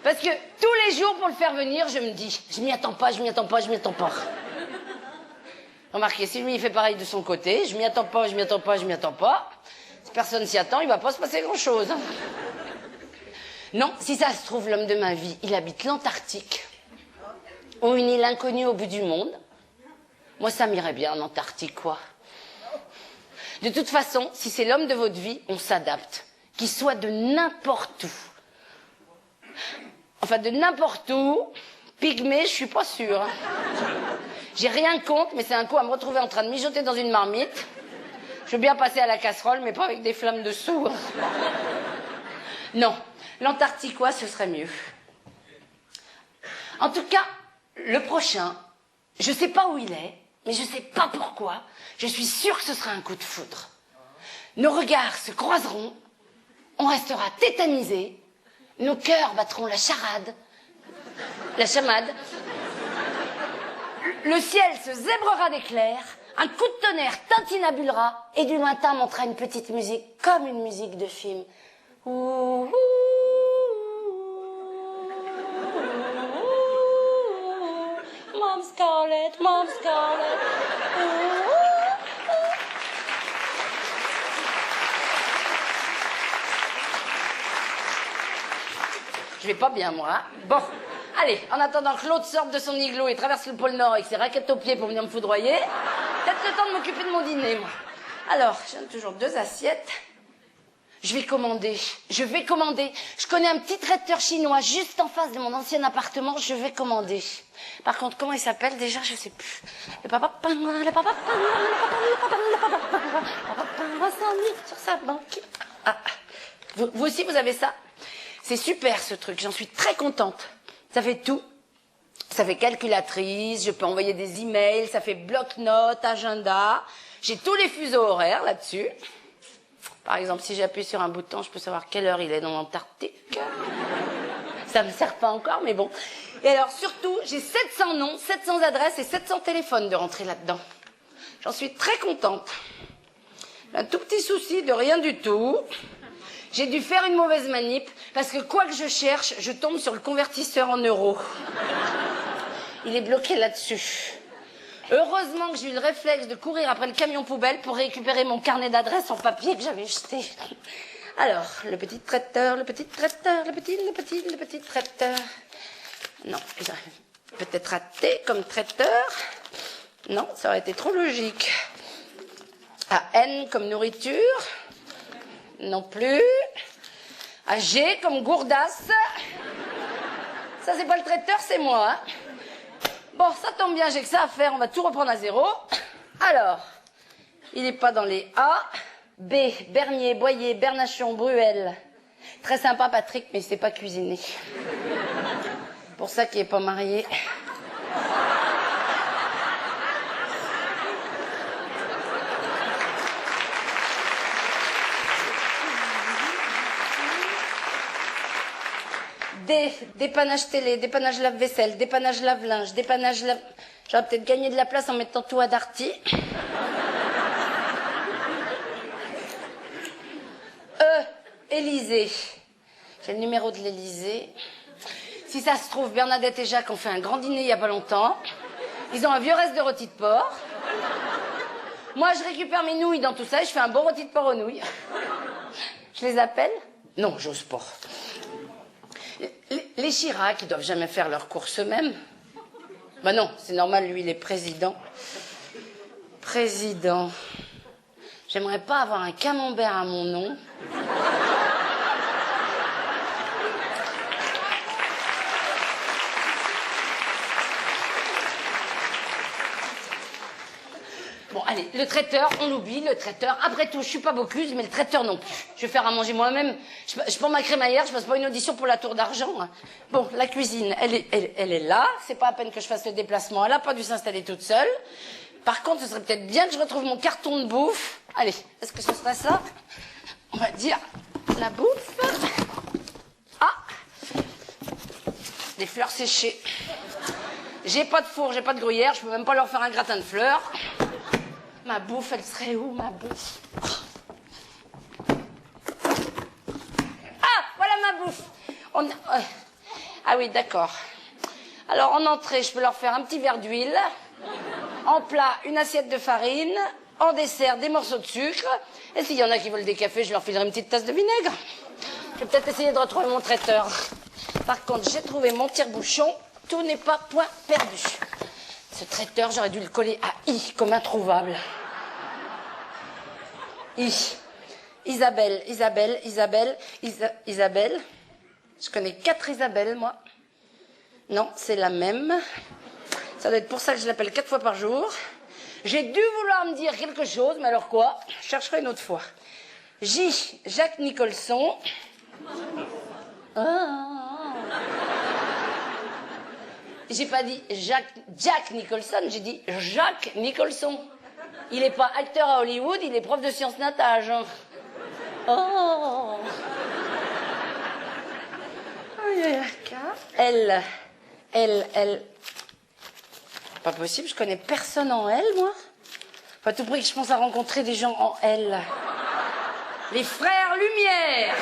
Parce que tous les jours, pour le faire venir, je me dis, je m'y attends pas. Remarquez, si lui il fait pareil de son côté, je m'y attends pas, je m'y attends pas, je m'y attends pas. Si personne s'y attend, il va pas se passer grand-chose. Non, si ça se trouve, l'homme de ma vie, il habite l'Antarctique, ou une île inconnue au bout du monde. Moi, ça m'irait bien en Antarctique, quoi. De toute façon, si c'est l'homme de votre vie, on s'adapte. Qu'il soit de n'importe où. Enfin, de n'importe où, pygmée, je suis pas sûre. J'ai rien contre, mais c'est un coup à me retrouver en train de mijoter dans une marmite. Je veux bien passer à la casserole, mais pas avec des flammes dessous. Non, l'Antarctique, ce serait mieux. En tout cas, le prochain, je sais pas où il est, mais je sais pas pourquoi, je suis sûre que ce sera un coup de foudre. Nos regards se croiseront, on restera tétanisés, nos cœurs battront la chamade, le ciel se zèbrera d'éclairs, un coup de tonnerre tintinabulera, et du lointain montera une petite musique, comme une musique de film. Ouh, ouh, Mom Scarlett, Mom Scarlett. Je vais pas bien, moi. Hein. Bon, allez, en attendant que l'autre sorte de son igloo et traverse le pôle Nord avec ses raquettes aux pieds pour venir me foudroyer, peut-être le temps de m'occuper de mon dîner, moi. Alors, j'ai toujours 2 assiettes. Je vais commander. Je connais un petit traiteur chinois juste en face de mon ancien appartement. Je vais commander. Par contre, comment il s'appelle déjà? Je sais plus. Le papa s'ennuie sur sa banque. Ah, vous aussi, vous avez ça? C'est super, ce truc. J'en suis très contente. Ça fait tout. Ça fait calculatrice. Je peux envoyer des emails. Ça fait bloc-notes, agenda. J'ai tous les fuseaux horaires là-dessus. Par exemple, si j'appuie sur un bouton, je peux savoir quelle heure il est dans l'Antarctique. Ça me sert pas encore, mais bon. Et alors, surtout, j'ai 700 noms, 700 adresses et 700 téléphones de rentrer là-dedans. J'en suis très contente. Un tout petit souci de rien du tout. J'ai dû faire une mauvaise manip, parce que quoi que je cherche, je tombe sur le convertisseur en euros. Il est bloqué là-dessus. Heureusement que j'ai eu le réflexe de courir après le camion poubelle pour récupérer mon carnet d'adresses en papier que j'avais jeté. Alors, le petit traiteur. Non, peut-être raté comme traiteur. Non, ça aurait été trop logique. A-N comme nourriture. Non plus. A-G comme gourdasse. Ça, c'est pas le traiteur, c'est moi, hein. Bon, ça tombe bien, j'ai que ça à faire, on va tout reprendre à zéro. Alors, il n'est pas dans les A. B, Bernier, Boyer, Bernachon, Bruel. Très sympa, Patrick, mais il sait pas cuisiner. Pour ça qu'il n'est pas marié. D, dépannage télé, dépannage lave-vaisselle, dépannage lave-linge, dépannage lave... J'aurais peut-être gagné de la place en mettant tout à Darty. E, Élysée. J'ai le numéro de l'Élysée. Si ça se trouve, Bernadette et Jacques ont fait un grand dîner il y a pas longtemps. Ils ont un vieux reste de rôti de porc. Moi, je récupère mes nouilles dans tout ça et je fais un bon rôti de porc aux nouilles. Je les appelle? Non, j'ose pas. Les Chirac, ils doivent jamais faire leurs courses eux-mêmes. Ben non, c'est normal, lui, il est président. Président. J'aimerais pas avoir un camembert à mon nom. Bon, allez, le traiteur, on l'oublie, le traiteur. Après tout, je suis pas Bocuse, mais le traiteur non plus. Je vais faire à manger moi-même. Je prends ma crémaillère, je passe pas une audition pour la tour d'argent. Hein. Bon, la cuisine, elle est là. C'est pas à peine que je fasse le déplacement. Elle a pas dû s'installer toute seule. Par contre, ce serait peut-être bien que je retrouve mon carton de bouffe. Allez, est-ce que ce serait ça? On va dire la bouffe. Ah! Des fleurs séchées. J'ai pas de four, j'ai pas de gruyère, je peux même pas leur faire un gratin de fleurs. Ma bouffe, elle serait où, ma bouffe? Ah, voilà ma bouffe. Ah oui, d'accord. Alors, en entrée, je peux leur faire un petit verre d'huile. En plat, une assiette de farine. En dessert, des morceaux de sucre. Et s'il y en a qui veulent des cafés, je leur filerai une petite tasse de vinaigre. Je vais peut-être essayer de retrouver mon traiteur. Par contre, j'ai trouvé mon tire-bouchon. Tout n'est pas point perdu. Ce traiteur, j'aurais dû le coller à I, comme introuvable. I. Isabelle. Je connais 4 Isabelles, moi. Non, c'est la même. Ça doit être pour ça que je l'appelle 4 fois par jour. J'ai dû vouloir me dire quelque chose, mais alors quoi? Je chercherai une autre fois. J. Jacques Nicholson. J'ai pas dit Jack Nicholson, j'ai dit Jacques Nicholson. Il n'est pas acteur à Hollywood, il est prof de sciences natage. Oh. Elle. Pas possible, je connais personne en L, moi. Pas tout prix que je pense à rencontrer des gens en L. Les frères Lumière.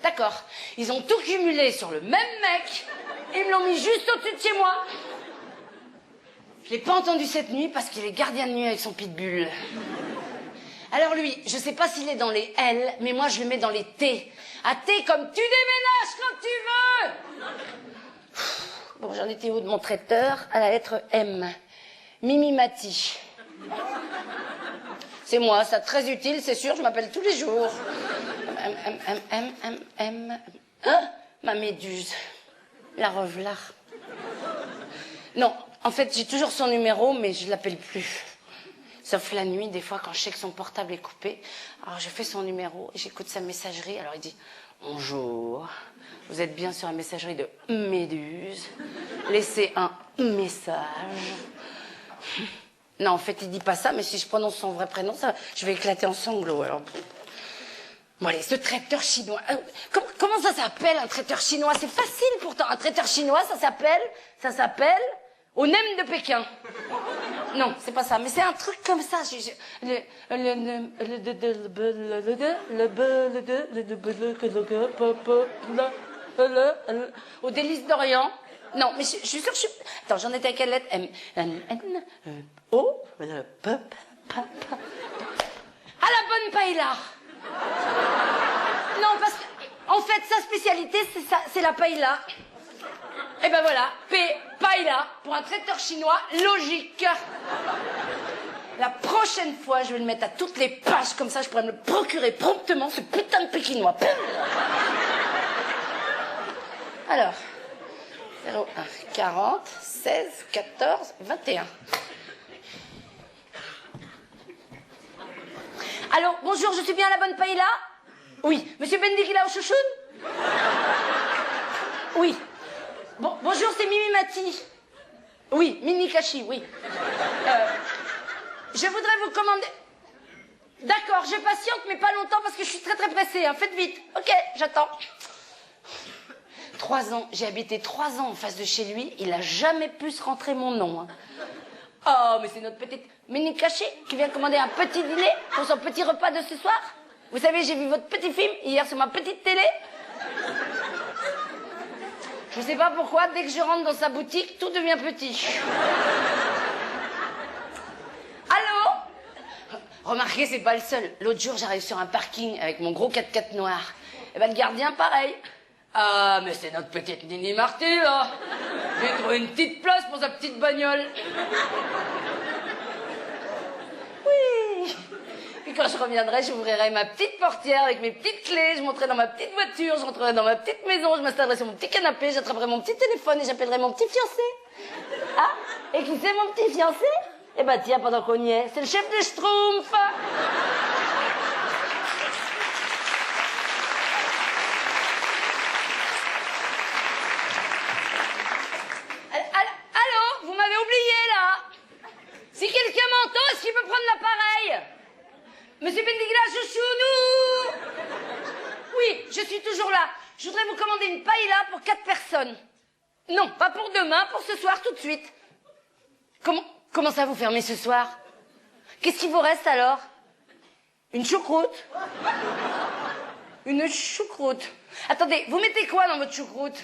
D'accord. Ils ont tout cumulé sur le même mec et ils me l'ont mis juste au-dessus de chez moi. Je l'ai pas entendu cette nuit parce qu'il est gardien de nuit avec son pitbull. Alors lui, je sais pas s'il est dans les L, mais moi je le mets dans les T. À T comme tu déménages quand tu veux. Bon, j'en étais où de mon traiteur? À la lettre M. Mimi Mati. C'est moi, ça très utile, c'est sûr, je m'appelle tous les jours. Ah, ma méduse. La revelard. Non, en fait, j'ai toujours son numéro, mais je l'appelle plus. Sauf la nuit, des fois, quand je sais que son portable est coupé. Alors, je fais son numéro et j'écoute sa messagerie. Alors, il dit « Bonjour, vous êtes bien sur la messagerie de Méduse. Laissez un message. » Non, en fait, il dit pas ça, mais si je prononce son vrai prénom, je vais éclater en sanglots. Alors, bon, allez, ce traiteur chinois. Comment ça s'appelle, un traiteur chinois? C'est facile, pourtant. Un traiteur chinois, ça s'appelle au nem de Pékin. Non, c'est pas ça, mais c'est un truc comme ça. Au délice d'Orient. Non, mais je suis sûre que je suis... Attends, j'en étais à quelle lettre? M, N, O, à la bonne paella. Non, parce que, en fait, sa spécialité, c'est la paella. Et ben voilà, paella, pour un traiteur chinois, logique. La prochaine fois, je vais le mettre à toutes les pages, comme ça, je pourrais me le procurer promptement, ce putain de pékinois. Alors... 0, 1, 40, 16, 14, 21. Allô, bonjour, je suis bien à la bonne paella? Oui. Monsieur Bendikila au chouchoun? Oui. Bon, bonjour, c'est Mimi Mati. Oui, Mini Kachi, oui. Je voudrais vous commander... D'accord, je patiente, mais pas longtemps parce que je suis très très pressée. Hein. Faites vite. Ok, j'attends. 3 ans, j'ai habité 3 ans en face de chez lui, il a jamais pu se rentrer mon nom. Hein. Oh, mais c'est notre petite Mini Cachée qui vient commander un petit dîner pour son petit repas de ce soir. Vous savez, j'ai vu votre petit film hier sur ma petite télé. Je sais pas pourquoi, dès que je rentre dans sa boutique, tout devient petit. Allô? Remarquez, c'est pas le seul. L'autre jour, j'arrive sur un parking avec mon gros 4x4 noir. Et ben, le gardien, pareil. Ah, mais c'est notre petite Nini Marty, là. J'ai trouvé une petite place pour sa petite bagnole. Oui. Puis quand je reviendrai, j'ouvrirai ma petite portière avec mes petites clés, je monterai dans ma petite voiture, je rentrerai dans ma petite maison, je m'installerai sur mon petit canapé, j'attraperai mon petit téléphone et j'appellerai mon petit fiancé. Ah, et qui c'est mon petit fiancé? Eh ben tiens, pendant qu'on y est, c'est le chef des Schtroumpfs. Allô, vous m'avez oublié là. Si quelqu'un m'entend, est-ce qu'il peut prendre l'appareil? Monsieur Bendigla, chouchounou. Oui, je suis toujours là. Je voudrais vous commander une paella pour 4 personnes. Non, pas pour demain, pour ce soir, tout de suite. Comment ça vous fermez ce soir? Qu'est-ce qu'il vous reste alors? Une choucroute. Une choucroute. Attendez, vous mettez quoi dans votre choucroute?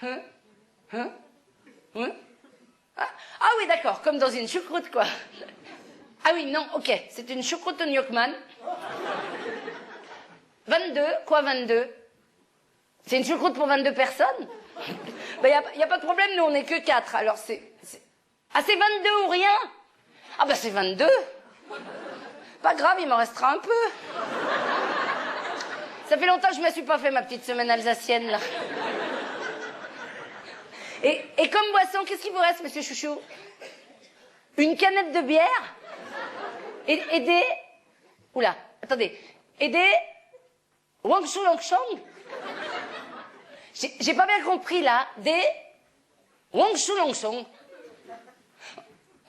Hein? Ah oui, d'accord, comme dans une choucroute, quoi. Ah oui, non, ok, c'est une choucroute au Gnocchman. 22, quoi 22? C'est une choucroute pour 22 personnes? Ben, y a pas de problème, nous, on n'est que 4, alors c'est... Ah, c'est 22 ou rien? Ah ben, c'est 22. Pas grave, il m'en restera un peu. Ça fait longtemps que je me suis pas fait ma petite semaine alsacienne, là. Et comme boisson, qu'est-ce qu'il vous reste, monsieur Chouchou? Une canette de bière? Et des... Oula, attendez. Et des... Wangshu Longshong? J'ai pas bien compris, là. Des... Wangshu Longshong.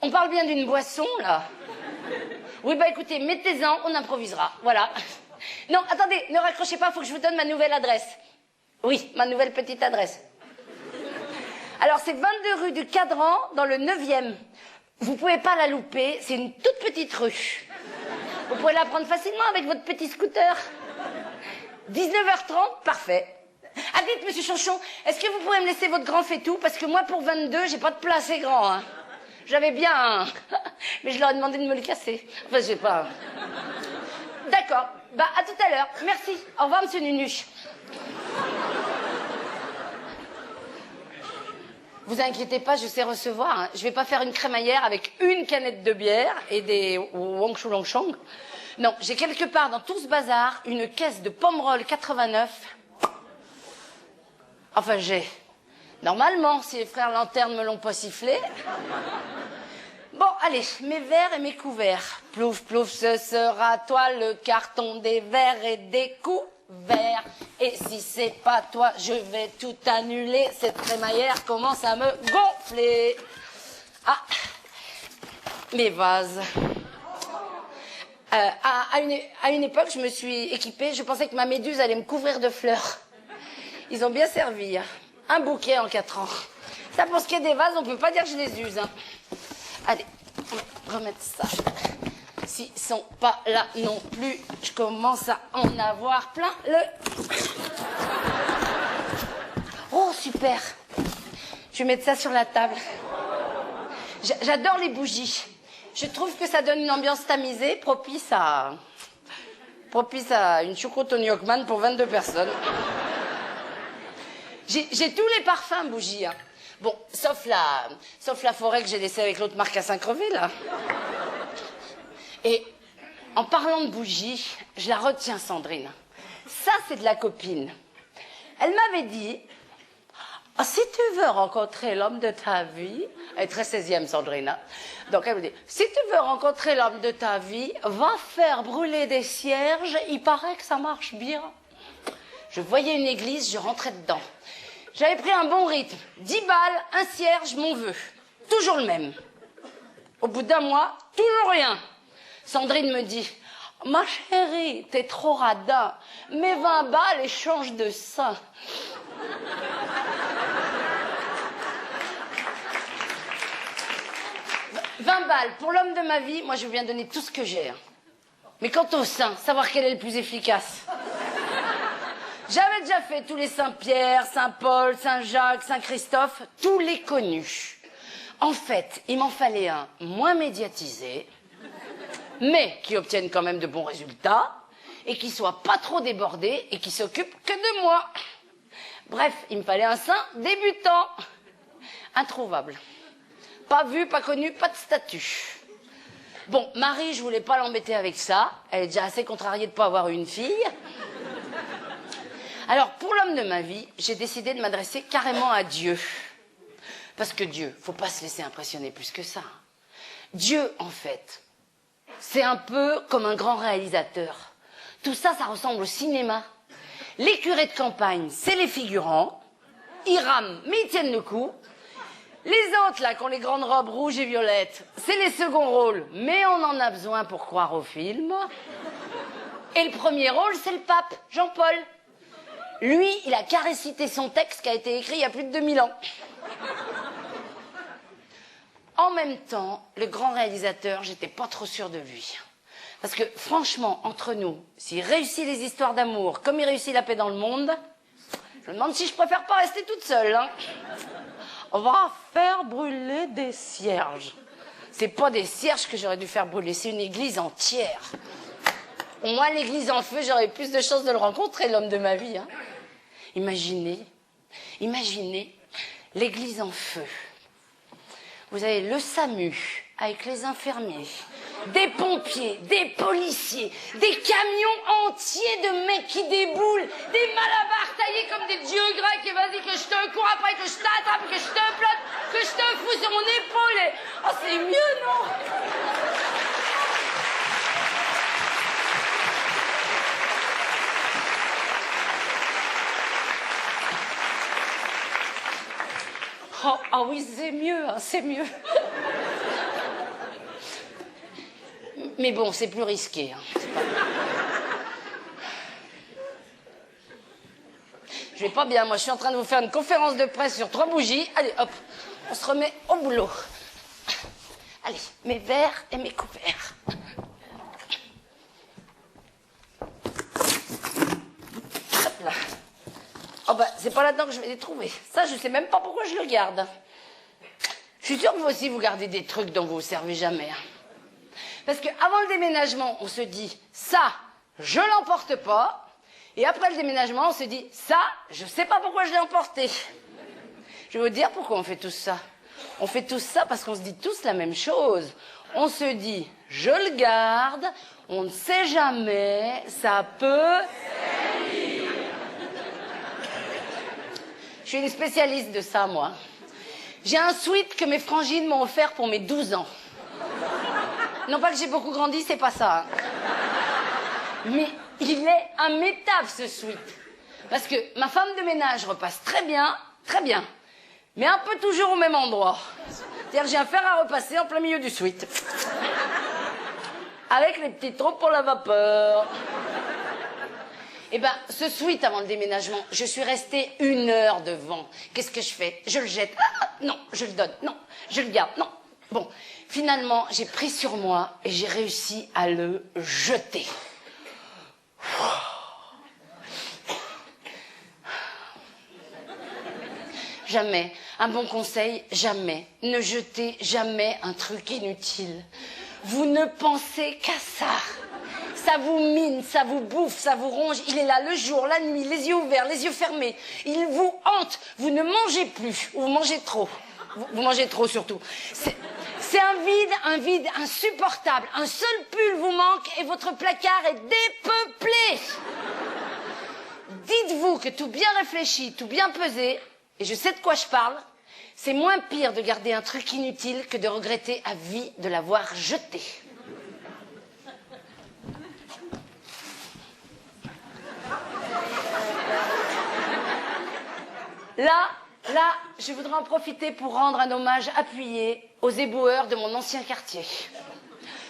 On parle bien d'une boisson, là. Oui, bah écoutez, mettez-en, on improvisera. Voilà. Non, attendez, ne raccrochez pas, faut que je vous donne ma nouvelle adresse. Oui, ma nouvelle petite adresse. Alors, c'est 22 rue du Cadran, dans le 9e. Vous pouvez pas la louper, c'est une toute petite rue. Vous pouvez la prendre facilement avec votre petit scooter. 19h30, parfait. Ah, dites, monsieur Chanchon, est-ce que vous pourrez me laisser votre grand fait-tout? Parce que moi, pour 22, j'ai pas de plat assez grand, hein. J'avais bien un... Mais je leur ai demandé de me le casser. Enfin, je sais pas. D'accord. Bah, à tout à l'heure. Merci. Au revoir, monsieur Nunuche. Vous inquiétez pas, je sais recevoir. Hein. Je vais pas faire une crémaillère avec une canette de bière et des Wangshu Longshong. Non, j'ai quelque part dans tout ce bazar une caisse de Pomerol 89. Enfin, j'ai... Normalement, si les frères Lanterne me l'ont pas sifflé. Bon, allez, mes verres et mes couverts. Plouf, plouf, ce sera toi le carton des verres et des couverts. Et si c'est pas toi, je vais tout annuler. Cette crémaillère commence à me gonfler. Ah, mes vases. À une époque, je me suis équipée, je pensais que ma méduse allait me couvrir de fleurs. Ils ont bien servi, hein. Un bouquet en 4 ans. Ça, pour ce qui est des vases, on peut pas dire que je les use, hein. Allez, on va remettre ça. S'ils sont pas là non plus, je commence à en avoir plein le... Oh, super. Je vais mettre ça sur la table. J'adore les bougies. Je trouve que ça donne une ambiance tamisée, propice à une choucroute au Gnocchman pour 22 personnes. J'ai tous les parfums bougies, hein. Bon, sauf la forêt que j'ai laissée avec l'autre marque à Saint-Crevé, là. Et en parlant de bougies, je la retiens, Sandrine. Ça, c'est de la copine. Elle m'avait dit, oh, si tu veux rencontrer l'homme de ta vie, elle est très 16e, Sandrine, hein. Donc elle me dit, si tu veux rencontrer l'homme de ta vie, va faire brûler des cierges, il paraît que ça marche bien. Je voyais une église, je rentrais dedans. J'avais pris un bon rythme. 10 balles, un cierge, mon vœu. Toujours le même. Au bout d'un mois, toujours rien. Sandrine me dit, ma chérie, t'es trop radin. Mets 20 balles et change de sein. « 20 balles. Pour l'homme de ma vie, moi, je veux bien donner tout ce que j'ai. Hein. Mais quant au sein, savoir quel est le plus efficace. J'avais déjà fait tous les Saint-Pierre, Saint-Paul, Saint-Jacques, Saint-Christophe, tous les connus. En fait, il m'en fallait un moins médiatisé, mais qui obtienne quand même de bons résultats, et qui soit pas trop débordé, et qui s'occupe que de moi. Bref, il me fallait un saint débutant. Introuvable. Pas vu, pas connu, pas de statut. Bon, Marie, je voulais pas l'embêter avec ça. Elle est déjà assez contrariée de pas avoir eu une fille. Alors, pour l'homme de ma vie, j'ai décidé de m'adresser carrément à Dieu. Parce que Dieu, faut pas se laisser impressionner plus que ça. Dieu, en fait, c'est un peu comme un grand réalisateur. Tout ça, ça ressemble au cinéma. Les curés de campagne, c'est les figurants. Ils rament, mais ils tiennent le coup. Les autres, là, qui ont les grandes robes rouges et violettes, c'est les seconds rôles, mais on en a besoin pour croire au film. Et le premier rôle, c'est le pape, Jean-Paul. Lui, il a qu'à réciter son texte qui a été écrit il y a plus de 2000 ans. En même temps, le grand réalisateur, j'étais pas trop sûre de lui. Parce que franchement, entre nous, s'il réussit les histoires d'amour comme il réussit la paix dans le monde, je me demande si je préfère pas rester toute seule. Hein. On va faire brûler des cierges. C'est pas des cierges que j'aurais dû faire brûler, c'est une église entière. Au moins, l'église en feu, j'aurais plus de chances de le rencontrer, l'homme de ma vie. Hein. Imaginez l'église en feu. Vous avez le SAMU avec les infirmiers, des pompiers, des policiers, des camions entiers de mecs qui déboulent, des malabars taillés comme des dieux grecs, et vas-y que je te cours après, que je t'attrape, que je te plotte, que je te fous sur mon épaule. Et... oh, c'est mieux, non? Oh, ah oui, c'est mieux, hein, c'est mieux. Mais bon, c'est plus risqué. Hein. Je vais pas bien, moi je suis en train de vous faire une conférence de presse sur 3 bougies. Allez, hop, on se remet au boulot. Allez, mes verres et mes couverts. Hop là. Oh bah, c'est pas là-dedans que je vais les trouver. Ça, je sais même pas pourquoi je le garde. Je suis sûre que vous aussi, vous gardez des trucs dont vous vous servez jamais. Hein. Parce qu'avant le déménagement, on se dit, ça, je l'emporte pas. Et après le déménagement, on se dit, ça, je sais pas pourquoi je l'ai emporté. Je vais vous dire pourquoi on fait tout ça. On fait tout ça parce qu'on se dit tous la même chose. On se dit, je le garde, on ne sait jamais, ça peut... Je suis une spécialiste de ça, moi. J'ai un sweat que mes frangines m'ont offert pour mes 12 ans. Non pas que j'ai beaucoup grandi, c'est pas ça. Hein. Mais il est immétable, ce sweat. Parce que ma femme de ménage repasse très bien, mais un peu toujours au même endroit. C'est-à-dire que j'ai un fer à repasser en plein milieu du sweat. Avec les petits trous pour la vapeur. Eh ben, ce sweat avant le déménagement, je suis restée 1 heure devant. Qu'est-ce que je fais? Je le jette. Ah, non, je le donne. Non, je le garde. Non. Bon, finalement, j'ai pris sur moi et j'ai réussi à le jeter. Jamais. Un bon conseil, jamais. Ne jetez jamais un truc inutile. Vous ne pensez qu'à ça. Ça vous mine, ça vous bouffe, ça vous ronge. Il est là le jour, la nuit, les yeux ouverts, les yeux fermés. Il vous hante. Vous ne mangez plus. Ou vous mangez trop. Vous mangez trop surtout. C'est un vide insupportable. Un seul pull vous manque et votre placard est dépeuplé. Dites-vous que tout bien réfléchi, tout bien pesé, et je sais de quoi je parle, c'est moins pire de garder un truc inutile que de regretter à vie de l'avoir jeté. Là, je voudrais en profiter pour rendre un hommage appuyé aux éboueurs de mon ancien quartier.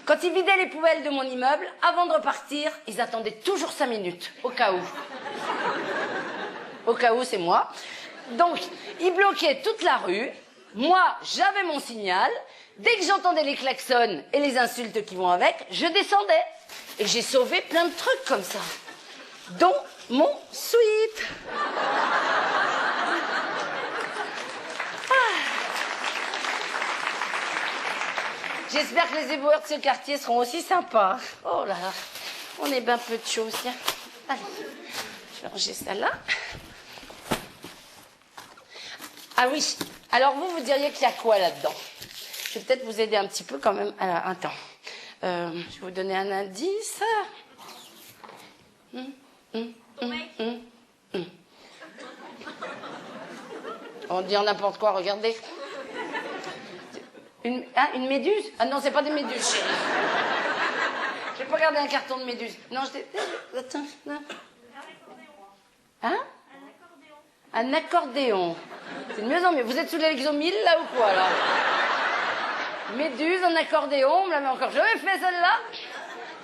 Quand ils vidaient les poubelles de mon immeuble, avant de repartir, ils attendaient toujours 5 minutes, au cas où. Au cas où, c'est moi. Donc, ils bloquaient toute la rue. Moi, j'avais mon signal. Dès que j'entendais les klaxons et les insultes qui vont avec, je descendais. Et j'ai sauvé plein de trucs comme ça. Dont mon sweat. J'espère que les éboueurs de ce quartier seront aussi sympas. Oh là là, on est bien peu de choses. Tiens. Allez, je vais ranger ça là. Ah oui, alors vous diriez qu'il y a quoi là-dedans? Je vais peut-être vous aider un petit peu quand même. Alors, attends, je vais vous donner un indice. On dit en n'importe quoi, regardez. Une méduse? Ah non, c'est pas des méduses, chérie. J'ai pas regardé un carton de méduse. Non, attends, non. Hein? Un accordéon. C'est de mieux en mieux. Vous êtes sous l'exomile, là, ou quoi, là? Méduse, un accordéon, on me l'avait encore jamais fait, celle-là.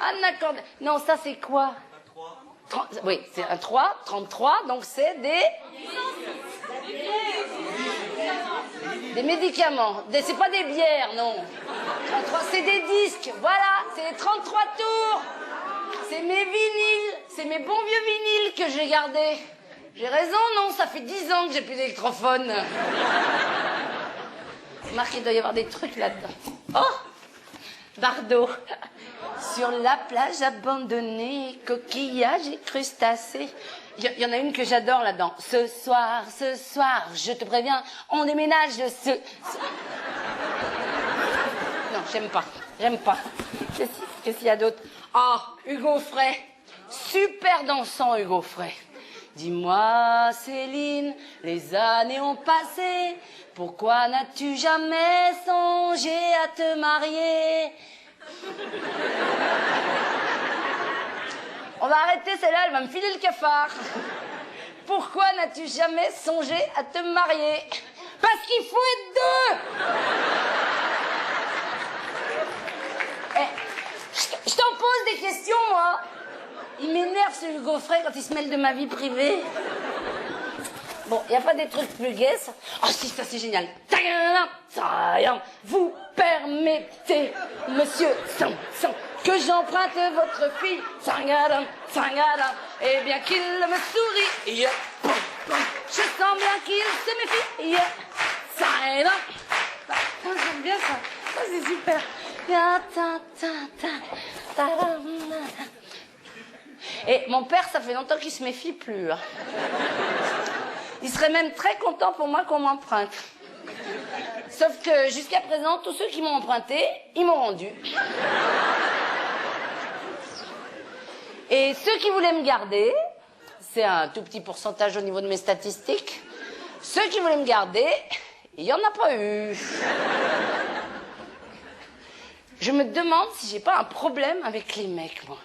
Un accordéon. Non, ça, c'est quoi? Un 3. Oui, c'est un 3, 33, donc c'est des... Des médicaments. C'est pas des bières, non. 33, c'est des disques. Voilà, c'est les 33 tours. C'est mes vinyles. C'est mes bons vieux vinyles que j'ai gardés. J'ai raison, non? Ça fait 10 ans que j'ai plus d'électrophone. Remarque, il doit y avoir des trucs là-dedans. Oh! Bardot. Sur la plage abandonnée, coquillages et crustacés. Il y en a une que j'adore là-dedans. Ce soir, je te préviens, on déménage ce... Non, j'aime pas. Qu'est-ce qu'il y a d'autre? Ah, Hugo Frey. Super dansant, Hugo Frey. Dis-moi, Céline, les années ont passé. Pourquoi n'as-tu jamais songé à te marier? On va arrêter celle-là, elle va me filer le cafard. Pourquoi n'as-tu jamais songé à te marier? Parce qu'il faut être deux. Je t'en pose des questions, moi. Il m'énerve ce Hugo Frey quand il se mêle de ma vie privée. Bon, il n'y a pas des trucs plus gays, ça? Oh si, ça c'est génial. Vous permettez, monsieur que j'emprunte votre fille, eh bien qu'il me sourie, je sens bien qu'il se méfie, j'aime bien ça, c'est super. Et mon père, ça fait longtemps qu'il se méfie plus. Il serait même très content pour moi qu'on m'emprunte. Sauf que jusqu'à présent, tous ceux qui m'ont emprunté, ils m'ont rendu. Et ceux qui voulaient me garder, c'est un tout petit pourcentage au niveau de mes statistiques, ceux qui voulaient me garder, il n'y en a pas eu. Je me demande si j'ai pas un problème avec les mecs, moi.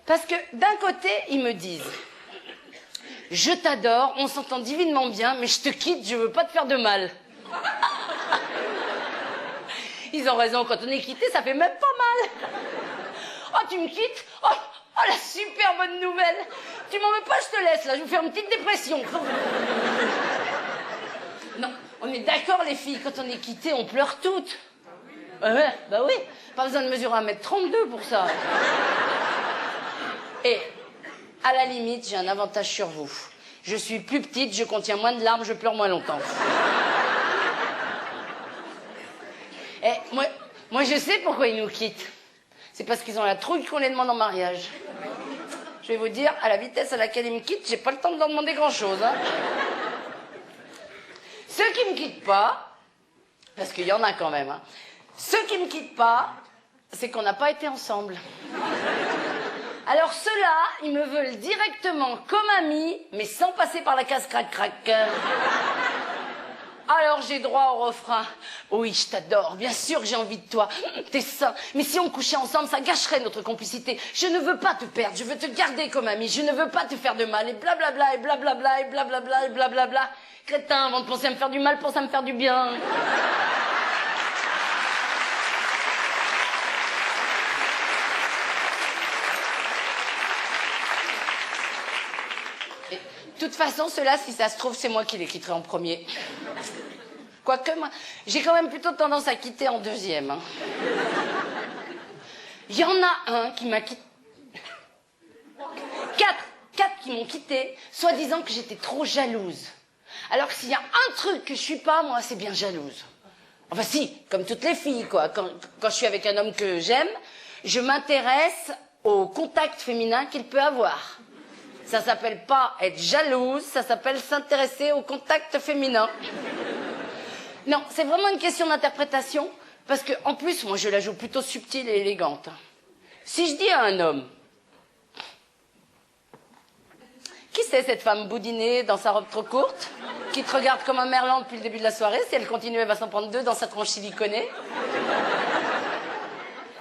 Parce que d'un côté, ils me disent « Je t'adore, on s'entend divinement bien, mais je te quitte, je veux pas te faire de mal. » Ils ont raison, quand on est quitté, ça fait même pas mal. « Oh, tu me quittes? Oh, la super bonne nouvelle. Tu m'en veux pas, je te laisse, là, je vais faire une petite dépression. » Non, on est d'accord, les filles, quand on est quitté, on pleure toutes. Ouais, bah oui, pas besoin de mesurer 1m32 pour ça. Et, à la limite, j'ai un avantage sur vous. Je suis plus petite, je contiens moins de larmes, je pleure moins longtemps. Et moi, je sais pourquoi ils nous quittent. C'est parce qu'ils ont la trouille qu'on les demande en mariage. Je vais vous dire, à la vitesse à laquelle ils me quittent, j'ai pas le temps de leur demander grand-chose. Hein. Ceux qui me quittent pas, parce qu'il y en a quand même, hein, ceux qui me quittent pas, c'est qu'on n'a pas été ensemble. Alors ceux-là, ils me veulent directement comme ami, mais sans passer par la case crac-crac. Alors j'ai droit au refrain. Oui, je t'adore, bien sûr que j'ai envie de toi. T'es sain, mais si on couchait ensemble, ça gâcherait notre complicité. Je ne veux pas te perdre, je veux te garder comme ami. Je ne veux pas te faire de mal, et blablabla, et blablabla, et blablabla, et blablabla. Crétin, avant de penser à me faire du mal, pense à me faire du bien. De toute façon, ceux-là, si ça se trouve, c'est moi qui les quitterai en premier. Quoique, moi, j'ai quand même plutôt tendance à quitter en deuxième. Hein. Il y en a un qui m'a quitté... Quatre qui m'ont quitté, soi-disant que j'étais trop jalouse. Alors que s'il y a un truc que je suis pas, moi, c'est bien jalouse. Enfin si, comme toutes les filles, quoi. Quand je suis avec un homme que j'aime, je m'intéresse au contact féminin qu'il peut avoir. Ça s'appelle pas être jalouse, ça s'appelle s'intéresser au contact féminin. Non, c'est vraiment une question d'interprétation, parce que en plus, moi, je la joue plutôt subtile et élégante. Si je dis à un homme, qui c'est cette femme boudinée dans sa robe trop courte, qui te regarde comme un merlan depuis le début de la soirée, si elle continue, elle va s'en prendre deux dans sa tronche siliconée.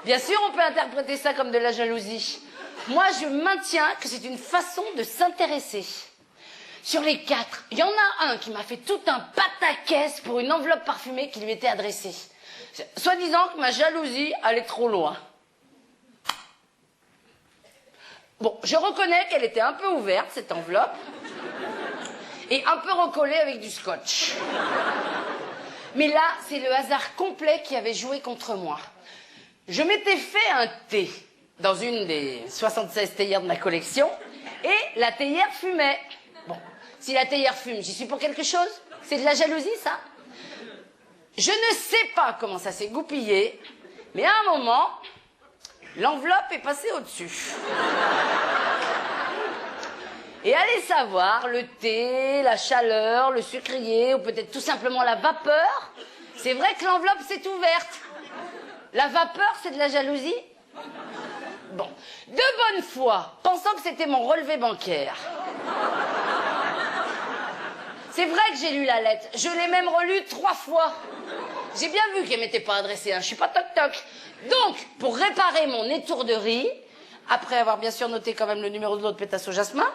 Bien sûr, on peut interpréter ça comme de la jalousie. Moi, je maintiens que c'est une façon de s'intéresser. Sur les 4, il y en a un qui m'a fait tout un pataquès pour une enveloppe parfumée qui lui était adressée. Soi-disant que ma jalousie allait trop loin. Bon, je reconnais qu'elle était un peu ouverte, cette enveloppe. et un peu recollé avec du scotch. Mais là, c'est le hasard complet qui avait joué contre moi. Je m'étais fait un thé dans une des 76 théières de ma collection et la théière fumait. Bon, si la théière fume, j'y suis pour quelque chose? C'est de la jalousie, ça? Je ne sais pas comment ça s'est goupillé, mais à un moment, l'enveloppe est passée au-dessus. Et allez savoir, le thé, la chaleur, le sucrier, ou peut-être tout simplement la vapeur, c'est vrai que l'enveloppe s'est ouverte. La vapeur, c'est de la jalousie? Bon, de bonne foi, pensant que c'était mon relevé bancaire. C'est vrai que j'ai lu la lettre, je l'ai même relue 3 fois. J'ai bien vu qu'elle m'était pas adressée, hein. Je suis pas toc-toc. Donc, pour réparer mon étourderie, après avoir bien sûr noté quand même le numéro de l'eau de pétasse au jasmin,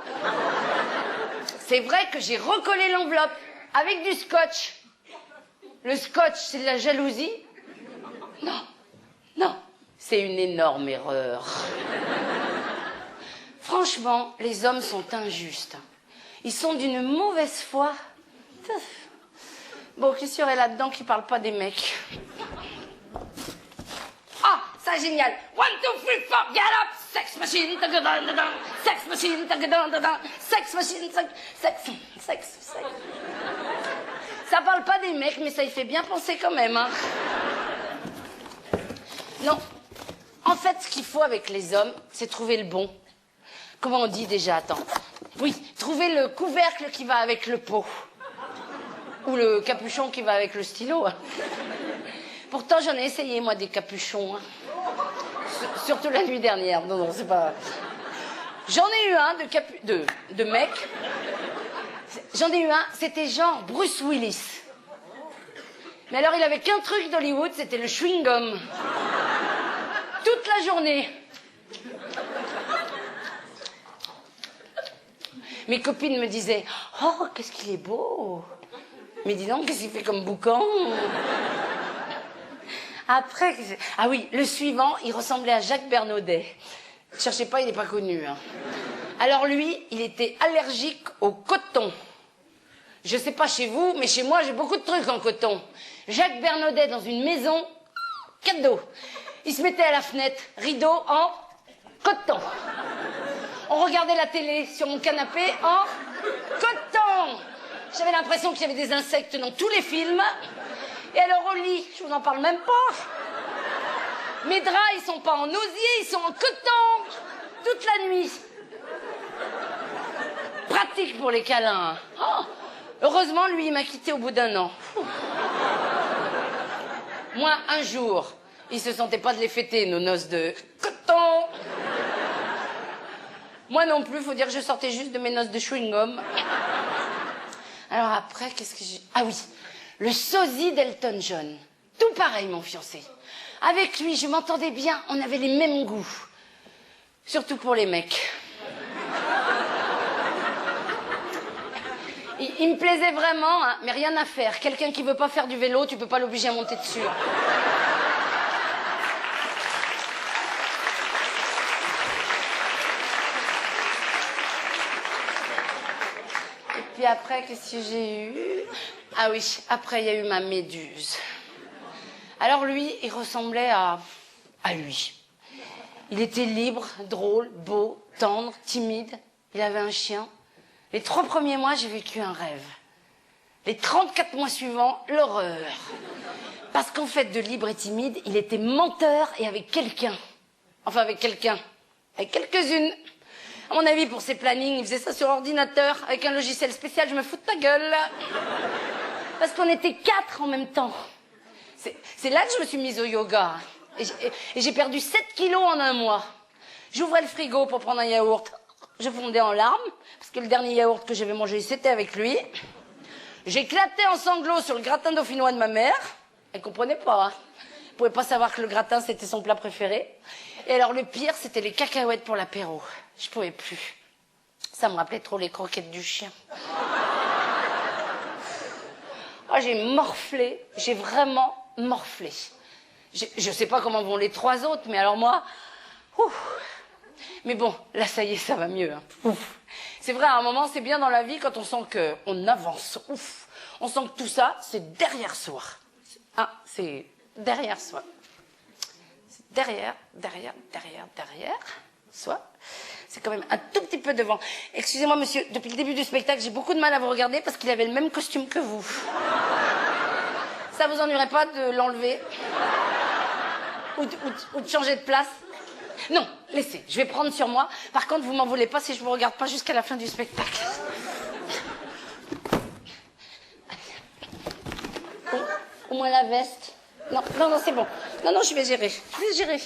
c'est vrai que j'ai recollé l'enveloppe avec du scotch. Le scotch, c'est de la jalousie? Non, non, c'est une énorme erreur. Franchement, les hommes sont injustes. Ils sont d'une mauvaise foi. Bon, qu'est-ce qu'il y aurait là-dedans qui parle pas des mecs? Ah, ça génial. 1, 2, 3, 4, get up. Sex machine, sex machine, sex machine, sex. Ça parle pas des mecs, mais ça y fait bien penser quand même, hein. Non. En fait, ce qu'il faut avec les hommes, c'est trouver le bon. Comment on dit déjà? Attends. Oui, trouver le couvercle qui va avec le pot. Ou le capuchon qui va avec le stylo. Pourtant, j'en ai essayé, moi, des capuchons. Hein. Surtout la nuit dernière. Non, c'est pas... J'en ai eu un de mec. J'en ai eu un, c'était genre Bruce Willis. Mais alors, il avait qu'un truc d'Hollywood, c'était le chewing-gum. Toute la journée. Mes copines me disaient « Oh, qu'est-ce qu'il est beau !» Mais dis donc, qu'est-ce qu'il fait comme boucan? Après, ah oui, le suivant, il ressemblait à Jacques Bernaudet. Ne cherchez pas, il n'est pas connu. Hein. Alors lui, il était allergique au coton. Je sais pas chez vous, mais chez moi, j'ai beaucoup de trucs en coton. Jacques Bernaudet dans une maison, cadeau. Il se mettait à la fenêtre, rideau en coton. On regardait la télé sur mon canapé en coton. J'avais l'impression qu'il y avait des insectes dans tous les films. Et alors au lit, je vous en parle même pas. Mes draps, ils sont pas en osier, ils sont en coton. Toute la nuit. Pratique pour les câlins. Oh, heureusement, lui, il m'a quitté au bout d'1 an. Moi, un jour, il se sentait pas de les fêter, nos noces de coton. Moi non plus, faut dire que je sortais juste de mes noces de chewing-gum. Alors après, qu'est-ce que j'ai... Ah oui, le sosie d'Elton John. Tout pareil, mon fiancé. Avec lui, je m'entendais bien, on avait les mêmes goûts. Surtout pour les mecs. Il me plaisait vraiment, hein, mais rien à faire. Quelqu'un qui veut pas faire du vélo, tu peux pas l'obliger à monter dessus. Puis après, qu'est-ce que j'ai eu? Ah oui, après, il y a eu ma méduse. Alors lui, il ressemblait à lui. Il était libre, drôle, beau, tendre, timide. Il avait un chien. Les 3 premiers mois, j'ai vécu un rêve. Les 34 mois suivants, l'horreur. Parce qu'en fait, de libre et timide, il était menteur et avec quelqu'un. Enfin, avec quelqu'un. Avec quelques-unes. À mon avis, pour ses plannings, il faisait ça sur ordinateur, avec un logiciel spécial, je me fous de ta gueule. Parce qu'on était 4 en même temps. C'est là que je me suis mise au yoga. Et j'ai perdu 7 kilos en 1 mois. J'ouvrais le frigo pour prendre un yaourt. Je fondais en larmes, parce que le dernier yaourt que j'avais mangé, c'était avec lui. J'éclatais en sanglots sur le gratin dauphinois de ma mère. Elle comprenait pas, hein. Elle pouvait pas savoir que le gratin, c'était son plat préféré. Et alors, le pire, c'était les cacahuètes pour l'apéro. Je pouvais plus. Ça me rappelait trop les croquettes du chien. Oh, j'ai morflé. J'ai vraiment morflé. Je sais pas comment vont les 3 autres, mais alors moi... Ouf. Mais bon, là, ça y est, ça va mieux. Hein. C'est vrai, à un moment, c'est bien dans la vie quand on sent qu'on avance. Ouf. On sent que tout ça, c'est derrière soi. Ah, c'est derrière soi. C'est derrière soi. C'est quand même un tout petit peu devant. Excusez-moi, monsieur, depuis le début du spectacle, j'ai beaucoup de mal à vous regarder parce qu'il avait le même costume que vous. Ça vous ennuierait pas de l'enlever ou de changer de place? Non, laissez, je vais prendre sur moi. Par contre, vous m'en voulez pas si je vous regarde pas jusqu'à la fin du spectacle. Au moins la veste. Non, c'est bon. Non, je vais gérer. De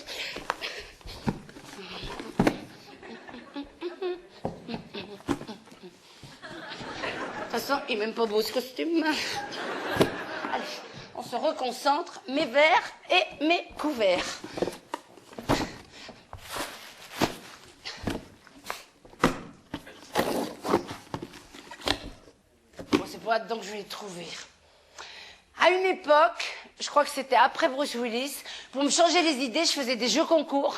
toute façon, il n'est même pas beau ce costume. Allez, on se reconcentre. Mes verres et mes couverts. Bon, c'est pas là-dedans que je vais les trouver. À une époque, je crois que c'était après Bruce Willis, pour me changer les idées, je faisais des jeux concours.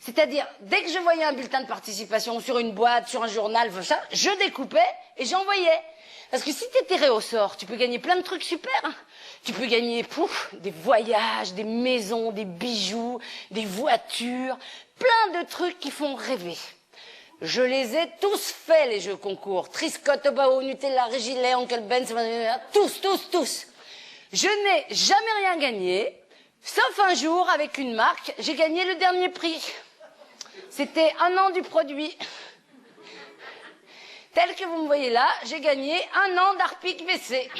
C'est-à-dire, dès que je voyais un bulletin de participation sur une boîte, sur un journal, ça, je découpais et j'envoyais. Parce que si tu es tiré au sort, tu peux gagner plein de trucs super. Tu peux gagner des voyages, des maisons, des bijoux, des voitures, plein de trucs qui font rêver. Je les ai tous faits, les jeux concours. Triscotte, Obao, Nutella, Régilet, Oncle Ben, tous. Je n'ai jamais rien gagné, sauf un jour, avec une marque, j'ai gagné le dernier prix. C'était 1 an du produit. Tel que vous me voyez là, j'ai gagné 1 an d'Harpic WC.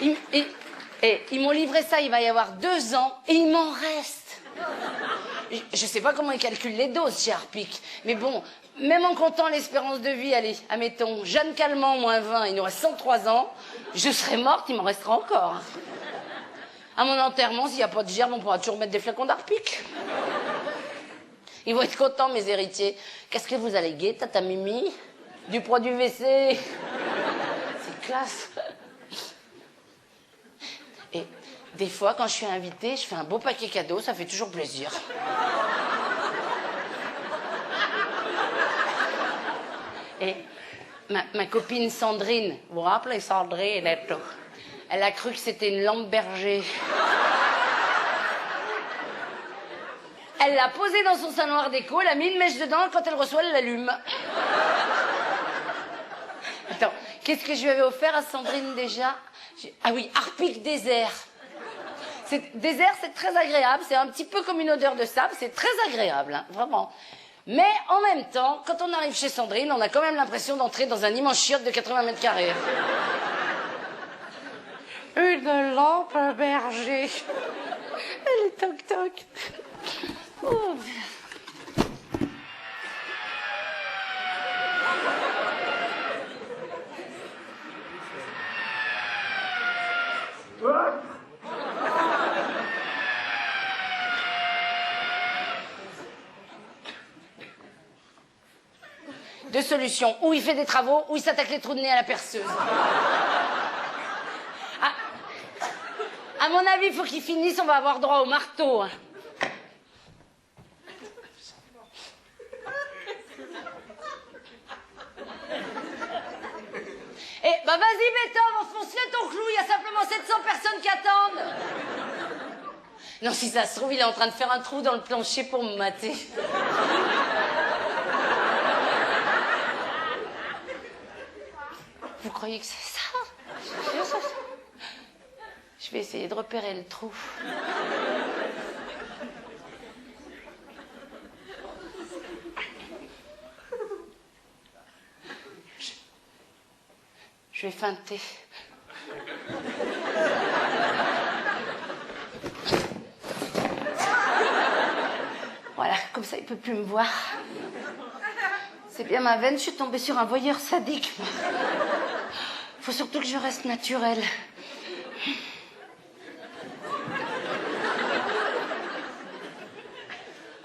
Ils m'ont livré ça, il va y avoir 2 ans, et il m'en reste. Je sais pas comment ils calculent les doses chez Harpic, mais bon, même en comptant l'espérance de vie, allez, admettons, Jeanne Calment, moins 20, il nous reste 103 ans, je serai morte, il m'en restera encore. À mon enterrement, s'il n'y a pas de gerbe, on pourra toujours mettre des flacons d'Harpic. Ils vont être contents, mes héritiers. Qu'est-ce que vous alléguez, tata Mimi? Du produit WC. C'est classe. Et des fois, quand je suis invitée, je fais un beau paquet cadeau, ça fait toujours plaisir. Et ma copine Sandrine, vous vous rappelez Sandrine et tout, elle a cru que c'était une lampe berger. Elle l'a posée dans son salon art déco, elle a mis une mèche dedans, quand elle reçoit, elle l'allume. Attends, qu'est-ce que je lui avais offert à Sandrine déjà? Ah oui, Harpic désert. Désert, c'est très agréable, c'est un petit peu comme une odeur de sable, c'est très agréable, hein, vraiment. Mais en même temps, quand on arrive chez Sandrine, on a quand même l'impression d'entrer dans un immense chiotte de 80 mètres carrés. Une lampe berger. Elle est toc-toc. Oh. Deux solutions. Ou il fait des travaux, ou il s'attaque les trous de nez à la perceuse. À mon avis, il faut qu'il finisse, on va avoir droit au marteau. Eh, bah vas-y, Beethoven, enfonce-le ton clou, il y a simplement 700 personnes qui attendent. Non, si ça se trouve, il est en train de faire un trou dans le plancher pour me mater. Vous croyez que c'est ça? Je vais essayer de repérer le trou. Je vais feinter. Voilà, comme ça il peut plus me voir. C'est bien ma veine, je suis tombée sur un voyeur sadique. Faut surtout que je reste naturelle.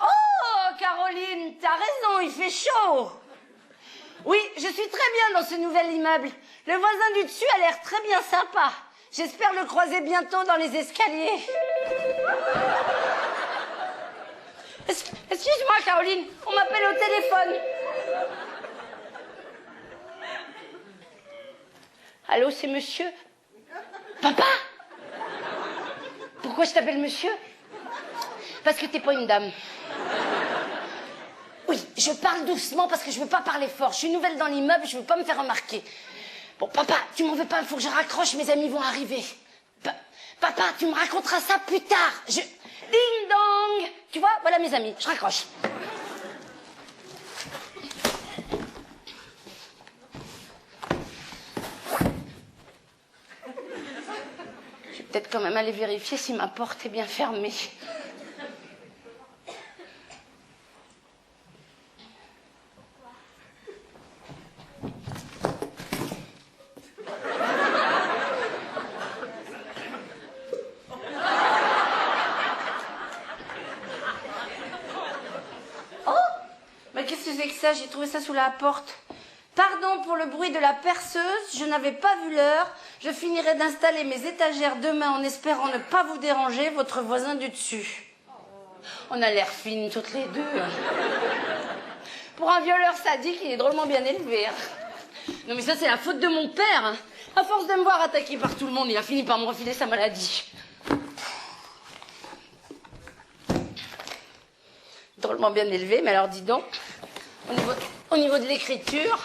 Oh, Caroline, t'as raison, il fait chaud. Oui, je suis très bien dans ce nouvel immeuble. Le voisin du dessus a l'air très bien sympa. J'espère le croiser bientôt dans les escaliers. Excuse-moi, Caroline, on m'appelle au téléphone. Allô, c'est monsieur? Papa? Pourquoi je t'appelle monsieur? Parce que t'es pas une dame. Oui, je parle doucement parce que je veux pas parler fort. Je suis nouvelle dans l'immeuble, je veux pas me faire remarquer. Bon, papa, tu m'en veux pas, il faut que je raccroche, mes amis vont arriver. Papa, tu me raconteras ça plus tard. Ding dong. Tu vois, voilà mes amis, je raccroche. Je vais peut-être quand même aller vérifier si ma porte est bien fermée. Ça, j'ai trouvé ça sous la porte. Pardon pour le bruit de la perceuse, je n'avais pas vu l'heure. Je finirai d'installer mes étagères demain en espérant ne pas vous déranger, votre voisin du dessus. On a l'air fines toutes les deux. Pour un violeur sadique, il est drôlement bien élevé. Non mais ça, c'est la faute de mon père. À force de me voir attaqué par tout le monde, il a fini par me refiler sa maladie. Drôlement bien élevé, mais alors dis donc... Au niveau de l'écriture,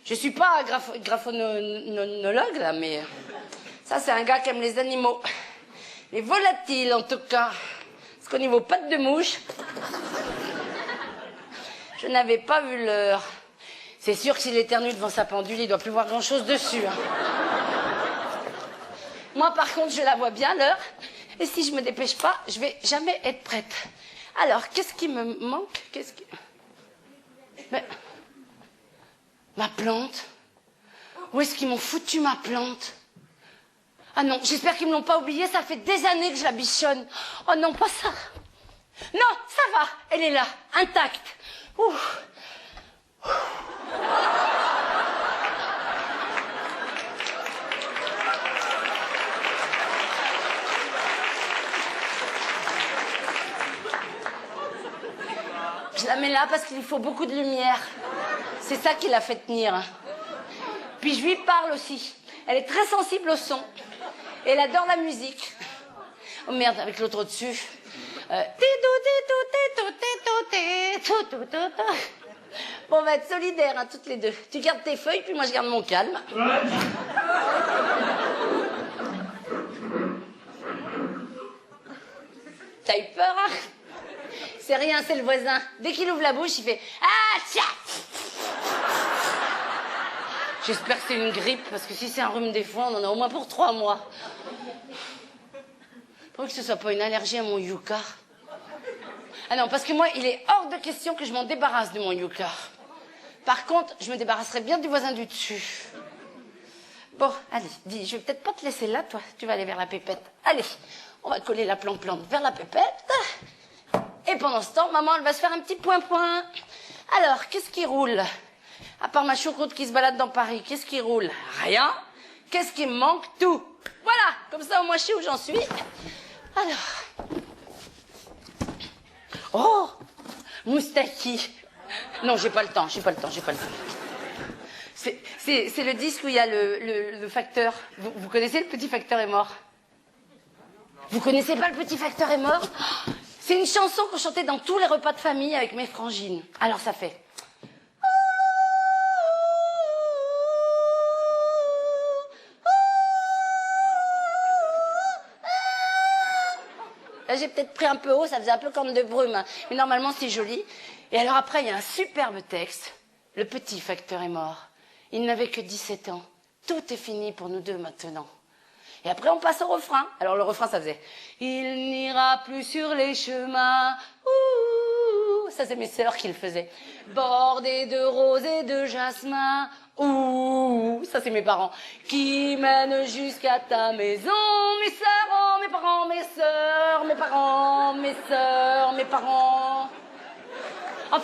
je suis pas graphonologue, là, mais ça, c'est un gars qui aime les animaux. Les volatiles, en tout cas. Parce qu'au niveau pattes de mouche, je n'avais pas vu l'heure. C'est sûr que s'il éternue devant sa pendule, il doit plus voir grand-chose dessus. Hein. Moi, par contre, je la vois bien, l'heure. Et si je me dépêche pas, je vais jamais être prête. Alors, qu'est-ce qui me manque? Mais, ma plante? Où est-ce qu'ils m'ont foutu ma plante? Ah non, j'espère qu'ils me l'ont pas oubliée, ça fait des années que je la bichonne. Oh non, pas ça. Non, ça va, elle est là, intacte. Ouf. Je la mets là parce qu'il lui faut beaucoup de lumière. C'est ça qui l'a fait tenir. Puis je lui parle aussi. Elle est très sensible au son. Et elle adore la musique. Oh merde, avec l'autre au-dessus. Bon, on va être solidaires, hein, toutes les deux. Tu gardes tes feuilles, puis moi je garde mon calme. T'as eu peur, hein? C'est rien, c'est le voisin. Dès qu'il ouvre la bouche, il fait « Ah, tiens !» J'espère que c'est une grippe, parce que si c'est un rhume des foins, on en a au moins pour 3 mois. Faut que ce soit pas une allergie à mon yucca. Ah non, parce que moi, il est hors de question que je m'en débarrasse de mon yucca. Par contre, je me débarrasserai bien du voisin du dessus. Bon, allez, dis, je vais peut-être pas te laisser là, toi. Tu vas aller vers la pépette. Allez, on va coller la plante vers la pépette. Et pendant ce temps, maman, elle va se faire un petit point-point. Alors, qu'est-ce qui roule? À part ma choucroute qui se balade dans Paris, qu'est-ce qui roule? Rien. Qu'est-ce qui me manque? Tout. Voilà, comme ça, au moins, je sais où j'en suis. Alors. Oh, Moustaki. Non, j'ai pas le temps. C'est le disque où il y a le facteur. Vous connaissez Le Petit Facteur est mort? Vous connaissez pas Le Petit Facteur est mort? C'est une chanson qu'on chantait dans tous les repas de famille avec mes frangines. Alors ça fait... Là, j'ai peut-être pris un peu haut, ça faisait un peu comme de brume. Hein. Mais normalement, c'est joli. Et alors après, il y a un superbe texte. Le petit facteur est mort. Il n'avait que 17 ans. Tout est fini pour nous deux maintenant. Et après, on passe au refrain. Alors, le refrain, ça faisait « Il n'ira plus sur les chemins. » Ouh, ça, c'est mes sœurs qui le faisaient. « Bordés de roses et de jasmin. » Ouh, ça, c'est mes parents. « Qui mènent jusqu'à ta maison. » Mes sœurs, oh, mes parents, mes sœurs, mes parents, mes sœurs, mes parents. En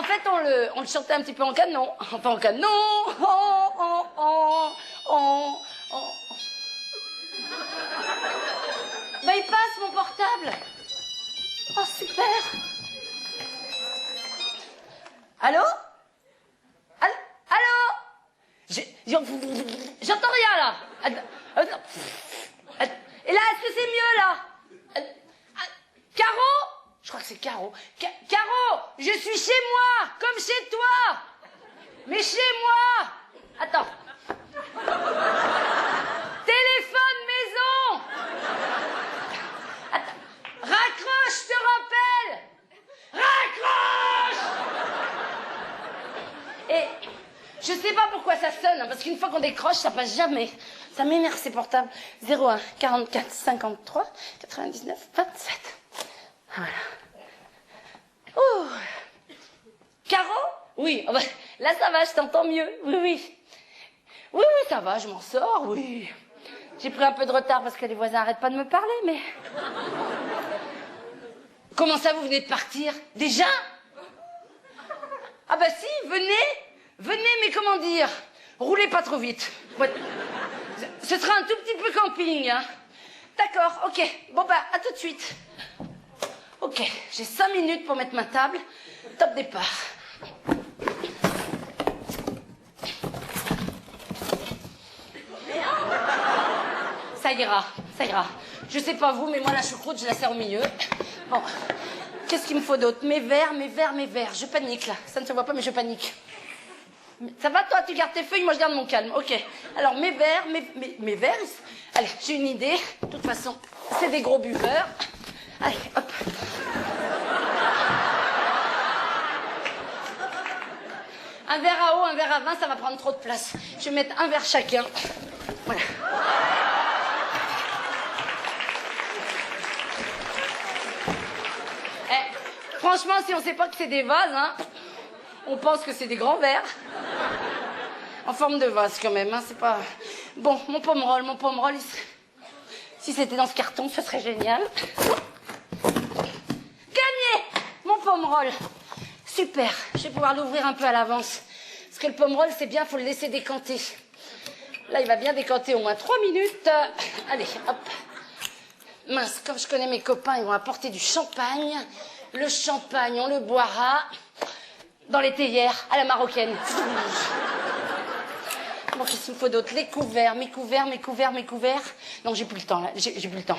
fait, on le chantait un petit peu en canon. Enfin, en canon. J'entends rien, là. Et là, est-ce que c'est mieux, là? Caro? Je crois que c'est Caro. Caro, je suis chez moi, comme chez toi. Mais chez moi. Attends. Téléphone maison. Attends. Raccroche, je te rappelle. Raccroche. Et je sais pas pourquoi ça sonne, hein, parce qu'une fois qu'on décroche, ça passe jamais. Ça m'énerve ces portables. 01 44 53 99 27. Voilà. Ouh. Caro? Oui. Oh bah, là, ça va, je t'entends mieux. Oui, oui. Oui, oui, ça va, je m'en sors, oui. J'ai pris un peu de retard parce que les voisins arrêtent pas de me parler, mais... Comment ça, vous venez de partir? Déjà? Ah bah si, venez, mais comment dire? Roulez pas trop vite. Ouais. Ce sera un tout petit peu camping, hein. D'accord, ok. Bon bah, à tout de suite. Ok, j'ai 5 minutes pour mettre ma table. Top départ. Ça ira, ça ira. Je sais pas vous, mais moi la choucroute, je la sers au milieu. Bon, qu'est-ce qu'il me faut d'autre? Mes verres. Je panique là. Ça ne se voit pas, mais je panique. Ça va toi, tu gardes tes feuilles, moi je garde mon calme. Ok. Alors mes verres. Allez, j'ai une idée. De toute façon, c'est des gros buveurs. Allez, hop. Un verre à eau, un verre à vin, ça va prendre trop de place. Je vais mettre un verre chacun. Voilà. Franchement, si on sait pas que c'est des vases, hein, on pense que c'est des grands verres. En forme de vase, quand même, hein, c'est pas... Bon, mon pommerol, si c'était dans ce carton, ce serait génial. Gagné! Mon pommerol. Super, je vais pouvoir l'ouvrir un peu à l'avance. Parce que le pommerol, c'est bien, faut le laisser décanter. Là, il va bien décanter au moins 3 minutes. Allez, hop. Mince, comme je connais mes copains, ils vont apporter du champagne. Le champagne, on le boira dans les théières à la marocaine. Bon, qu'est-ce qu'il me faut d'autre? Les couverts, mes couverts. Non, j'ai plus le temps, là. J'ai plus le temps.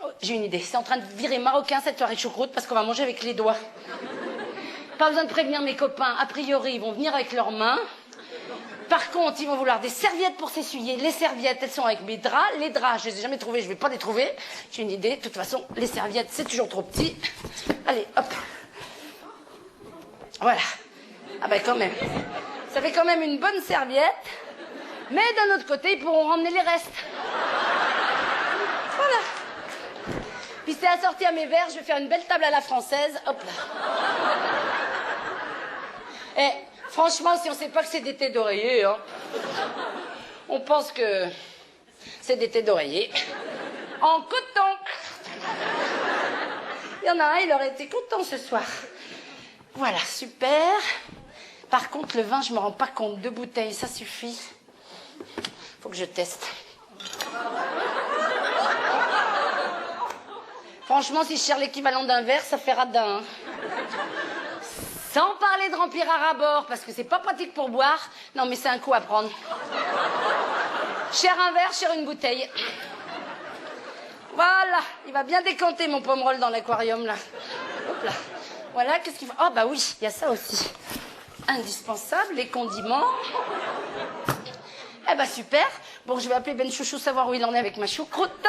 Oh, j'ai une idée. C'est en train de virer marocain cette soirée de choucroute parce qu'on va manger avec les doigts. Pas besoin de prévenir mes copains. A priori, ils vont venir avec leurs mains. Par contre, ils vont vouloir des serviettes pour s'essuyer. Les serviettes, elles sont avec mes draps. Les draps, je les ai jamais trouvés, je vais pas les trouver. J'ai une idée. De toute façon, les serviettes, c'est toujours trop petit. Allez, hop. Voilà. Ah ben quand même. Ça fait quand même une bonne serviette. Mais d'un autre côté, ils pourront ramener les restes. Voilà. Puis c'est assorti à mes verres, je vais faire une belle table à la française. Hop là. Et franchement, si on sait pas que c'est des thés d'oreiller, hein, on pense que c'est des thés d'oreiller. En coton. Il y en a un, il aurait été content ce soir. Voilà, super. Par contre, le vin, je me rends pas compte. 2 bouteilles, ça suffit. Faut que je teste. Franchement, si je cherche l'équivalent d'un verre, ça fait radin. Hein. Sans parler de remplir à ras-bord, parce que c'est pas pratique pour boire. Non, mais c'est un coup à prendre. Cher un verre, cher une bouteille. Voilà, il va bien décanter mon pommerol dans l'aquarium, là. Hop là. Voilà, qu'est-ce qu'il faut? Oh, bah oui, il y a ça aussi. Indispensable, les condiments. Eh bah super. Bon, je vais appeler Ben Chouchou, savoir où il en est avec ma choucroute.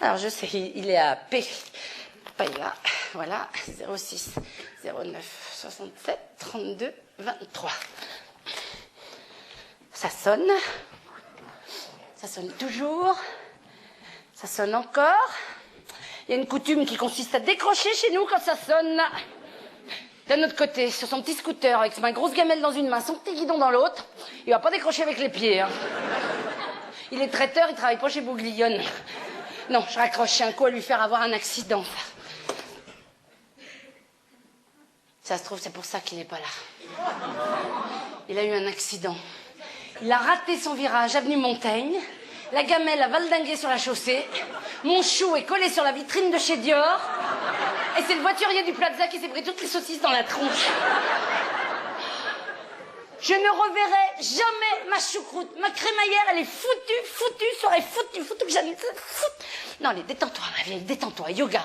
Alors, je sais, il est à P. Paella, voilà, 06 09 67 32 23. Ça sonne toujours, ça sonne encore. Il y a une coutume qui consiste à décrocher chez nous quand ça sonne. D'un autre côté, sur son petit scooter, avec ma grosse gamelle dans une main, son petit guidon dans l'autre, il va pas décrocher avec les pieds. Hein. Il est traiteur, il travaille pas chez Bouglione. Non, je raccroche, un coup à lui faire avoir un accident. Ça se trouve, c'est pour ça qu'il n'est pas là. Il a eu un accident. Il a raté son virage, avenue Montaigne. La gamelle a valdingué sur la chaussée. Mon chou est collé sur la vitrine de chez Dior. Et c'est le voiturier du Plaza qui s'est pris toutes les saucisses dans la tronche. Je ne reverrai jamais ma choucroute. Ma crémaillère, elle est foutue, serait foutue que j'allais... Non, allez, détends-toi, ma vieille, détends-toi. Yoga.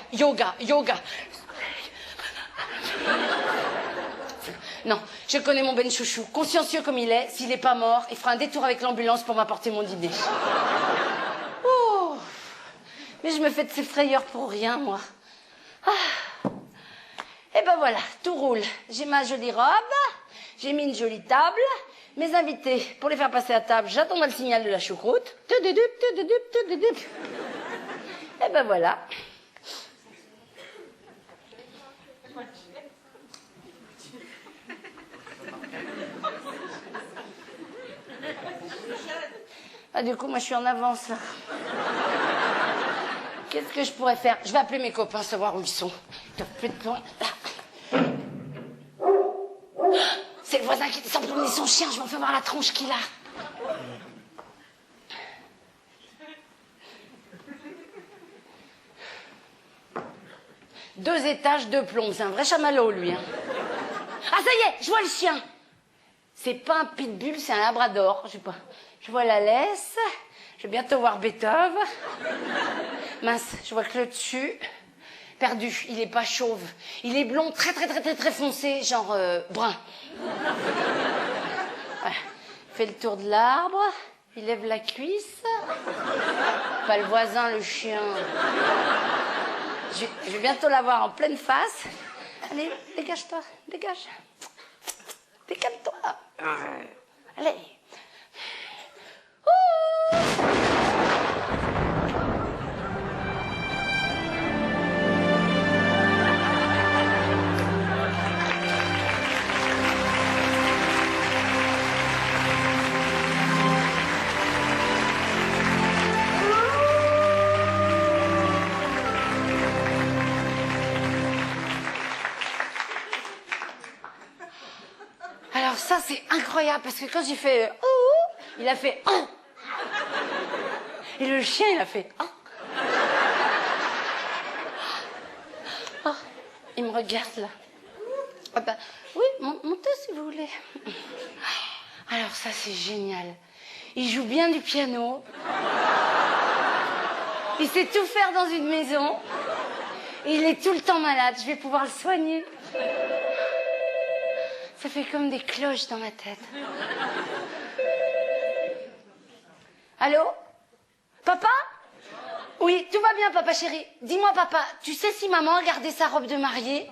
Non, je connais mon Ben Chouchou. Consciencieux comme il est, s'il n'est pas mort, il fera un détour avec l'ambulance pour m'apporter mon dîner. Oh, mais je me fais de ces frayeurs pour rien, moi. Ah. Et ben voilà, tout roule. J'ai ma jolie robe, j'ai mis une jolie table. Mes invités, pour les faire passer à table, j'attends le signal de la choucroute. Et ben voilà. Ah, du coup, moi, je suis en avance, là. Qu'est-ce que je pourrais faire? Je vais appeler mes copains, savoir où ils sont. C'est le voisin qui descend promener son chien, je m'en fais voir la tronche qu'il a. Deux étages, deux plombes, c'est un vrai chamallow, lui. Hein. Ah, ça y est, je vois le chien. C'est pas un pitbull, c'est un labrador, je sais pas. Je vois la laisse, je vais bientôt voir Beethoven. Mince, je vois que le dessus, perdu, il est pas chauve. Il est blond, très foncé, genre brun. Ouais. Il fait le tour de l'arbre, il lève la cuisse. Pas le voisin, le chien. Je vais bientôt l'avoir en pleine face. Allez, dégage-toi, dégage. Décale-toi. Allez. Alors ça, c'est incroyable, parce que quand j'ai fait il a fait et le chien, il a fait il me regarde, là. Ah bah, oui, montez si vous voulez. Alors ça, c'est génial. Il joue bien du piano. Il sait tout faire dans une maison. Et il est tout le temps malade. Je vais pouvoir le soigner. Ça fait comme des cloches dans ma tête. Allô? Papa? Oui, tout va bien, papa chéri. Dis-moi, papa, tu sais si maman a gardé sa robe de mariée?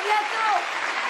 bientôt.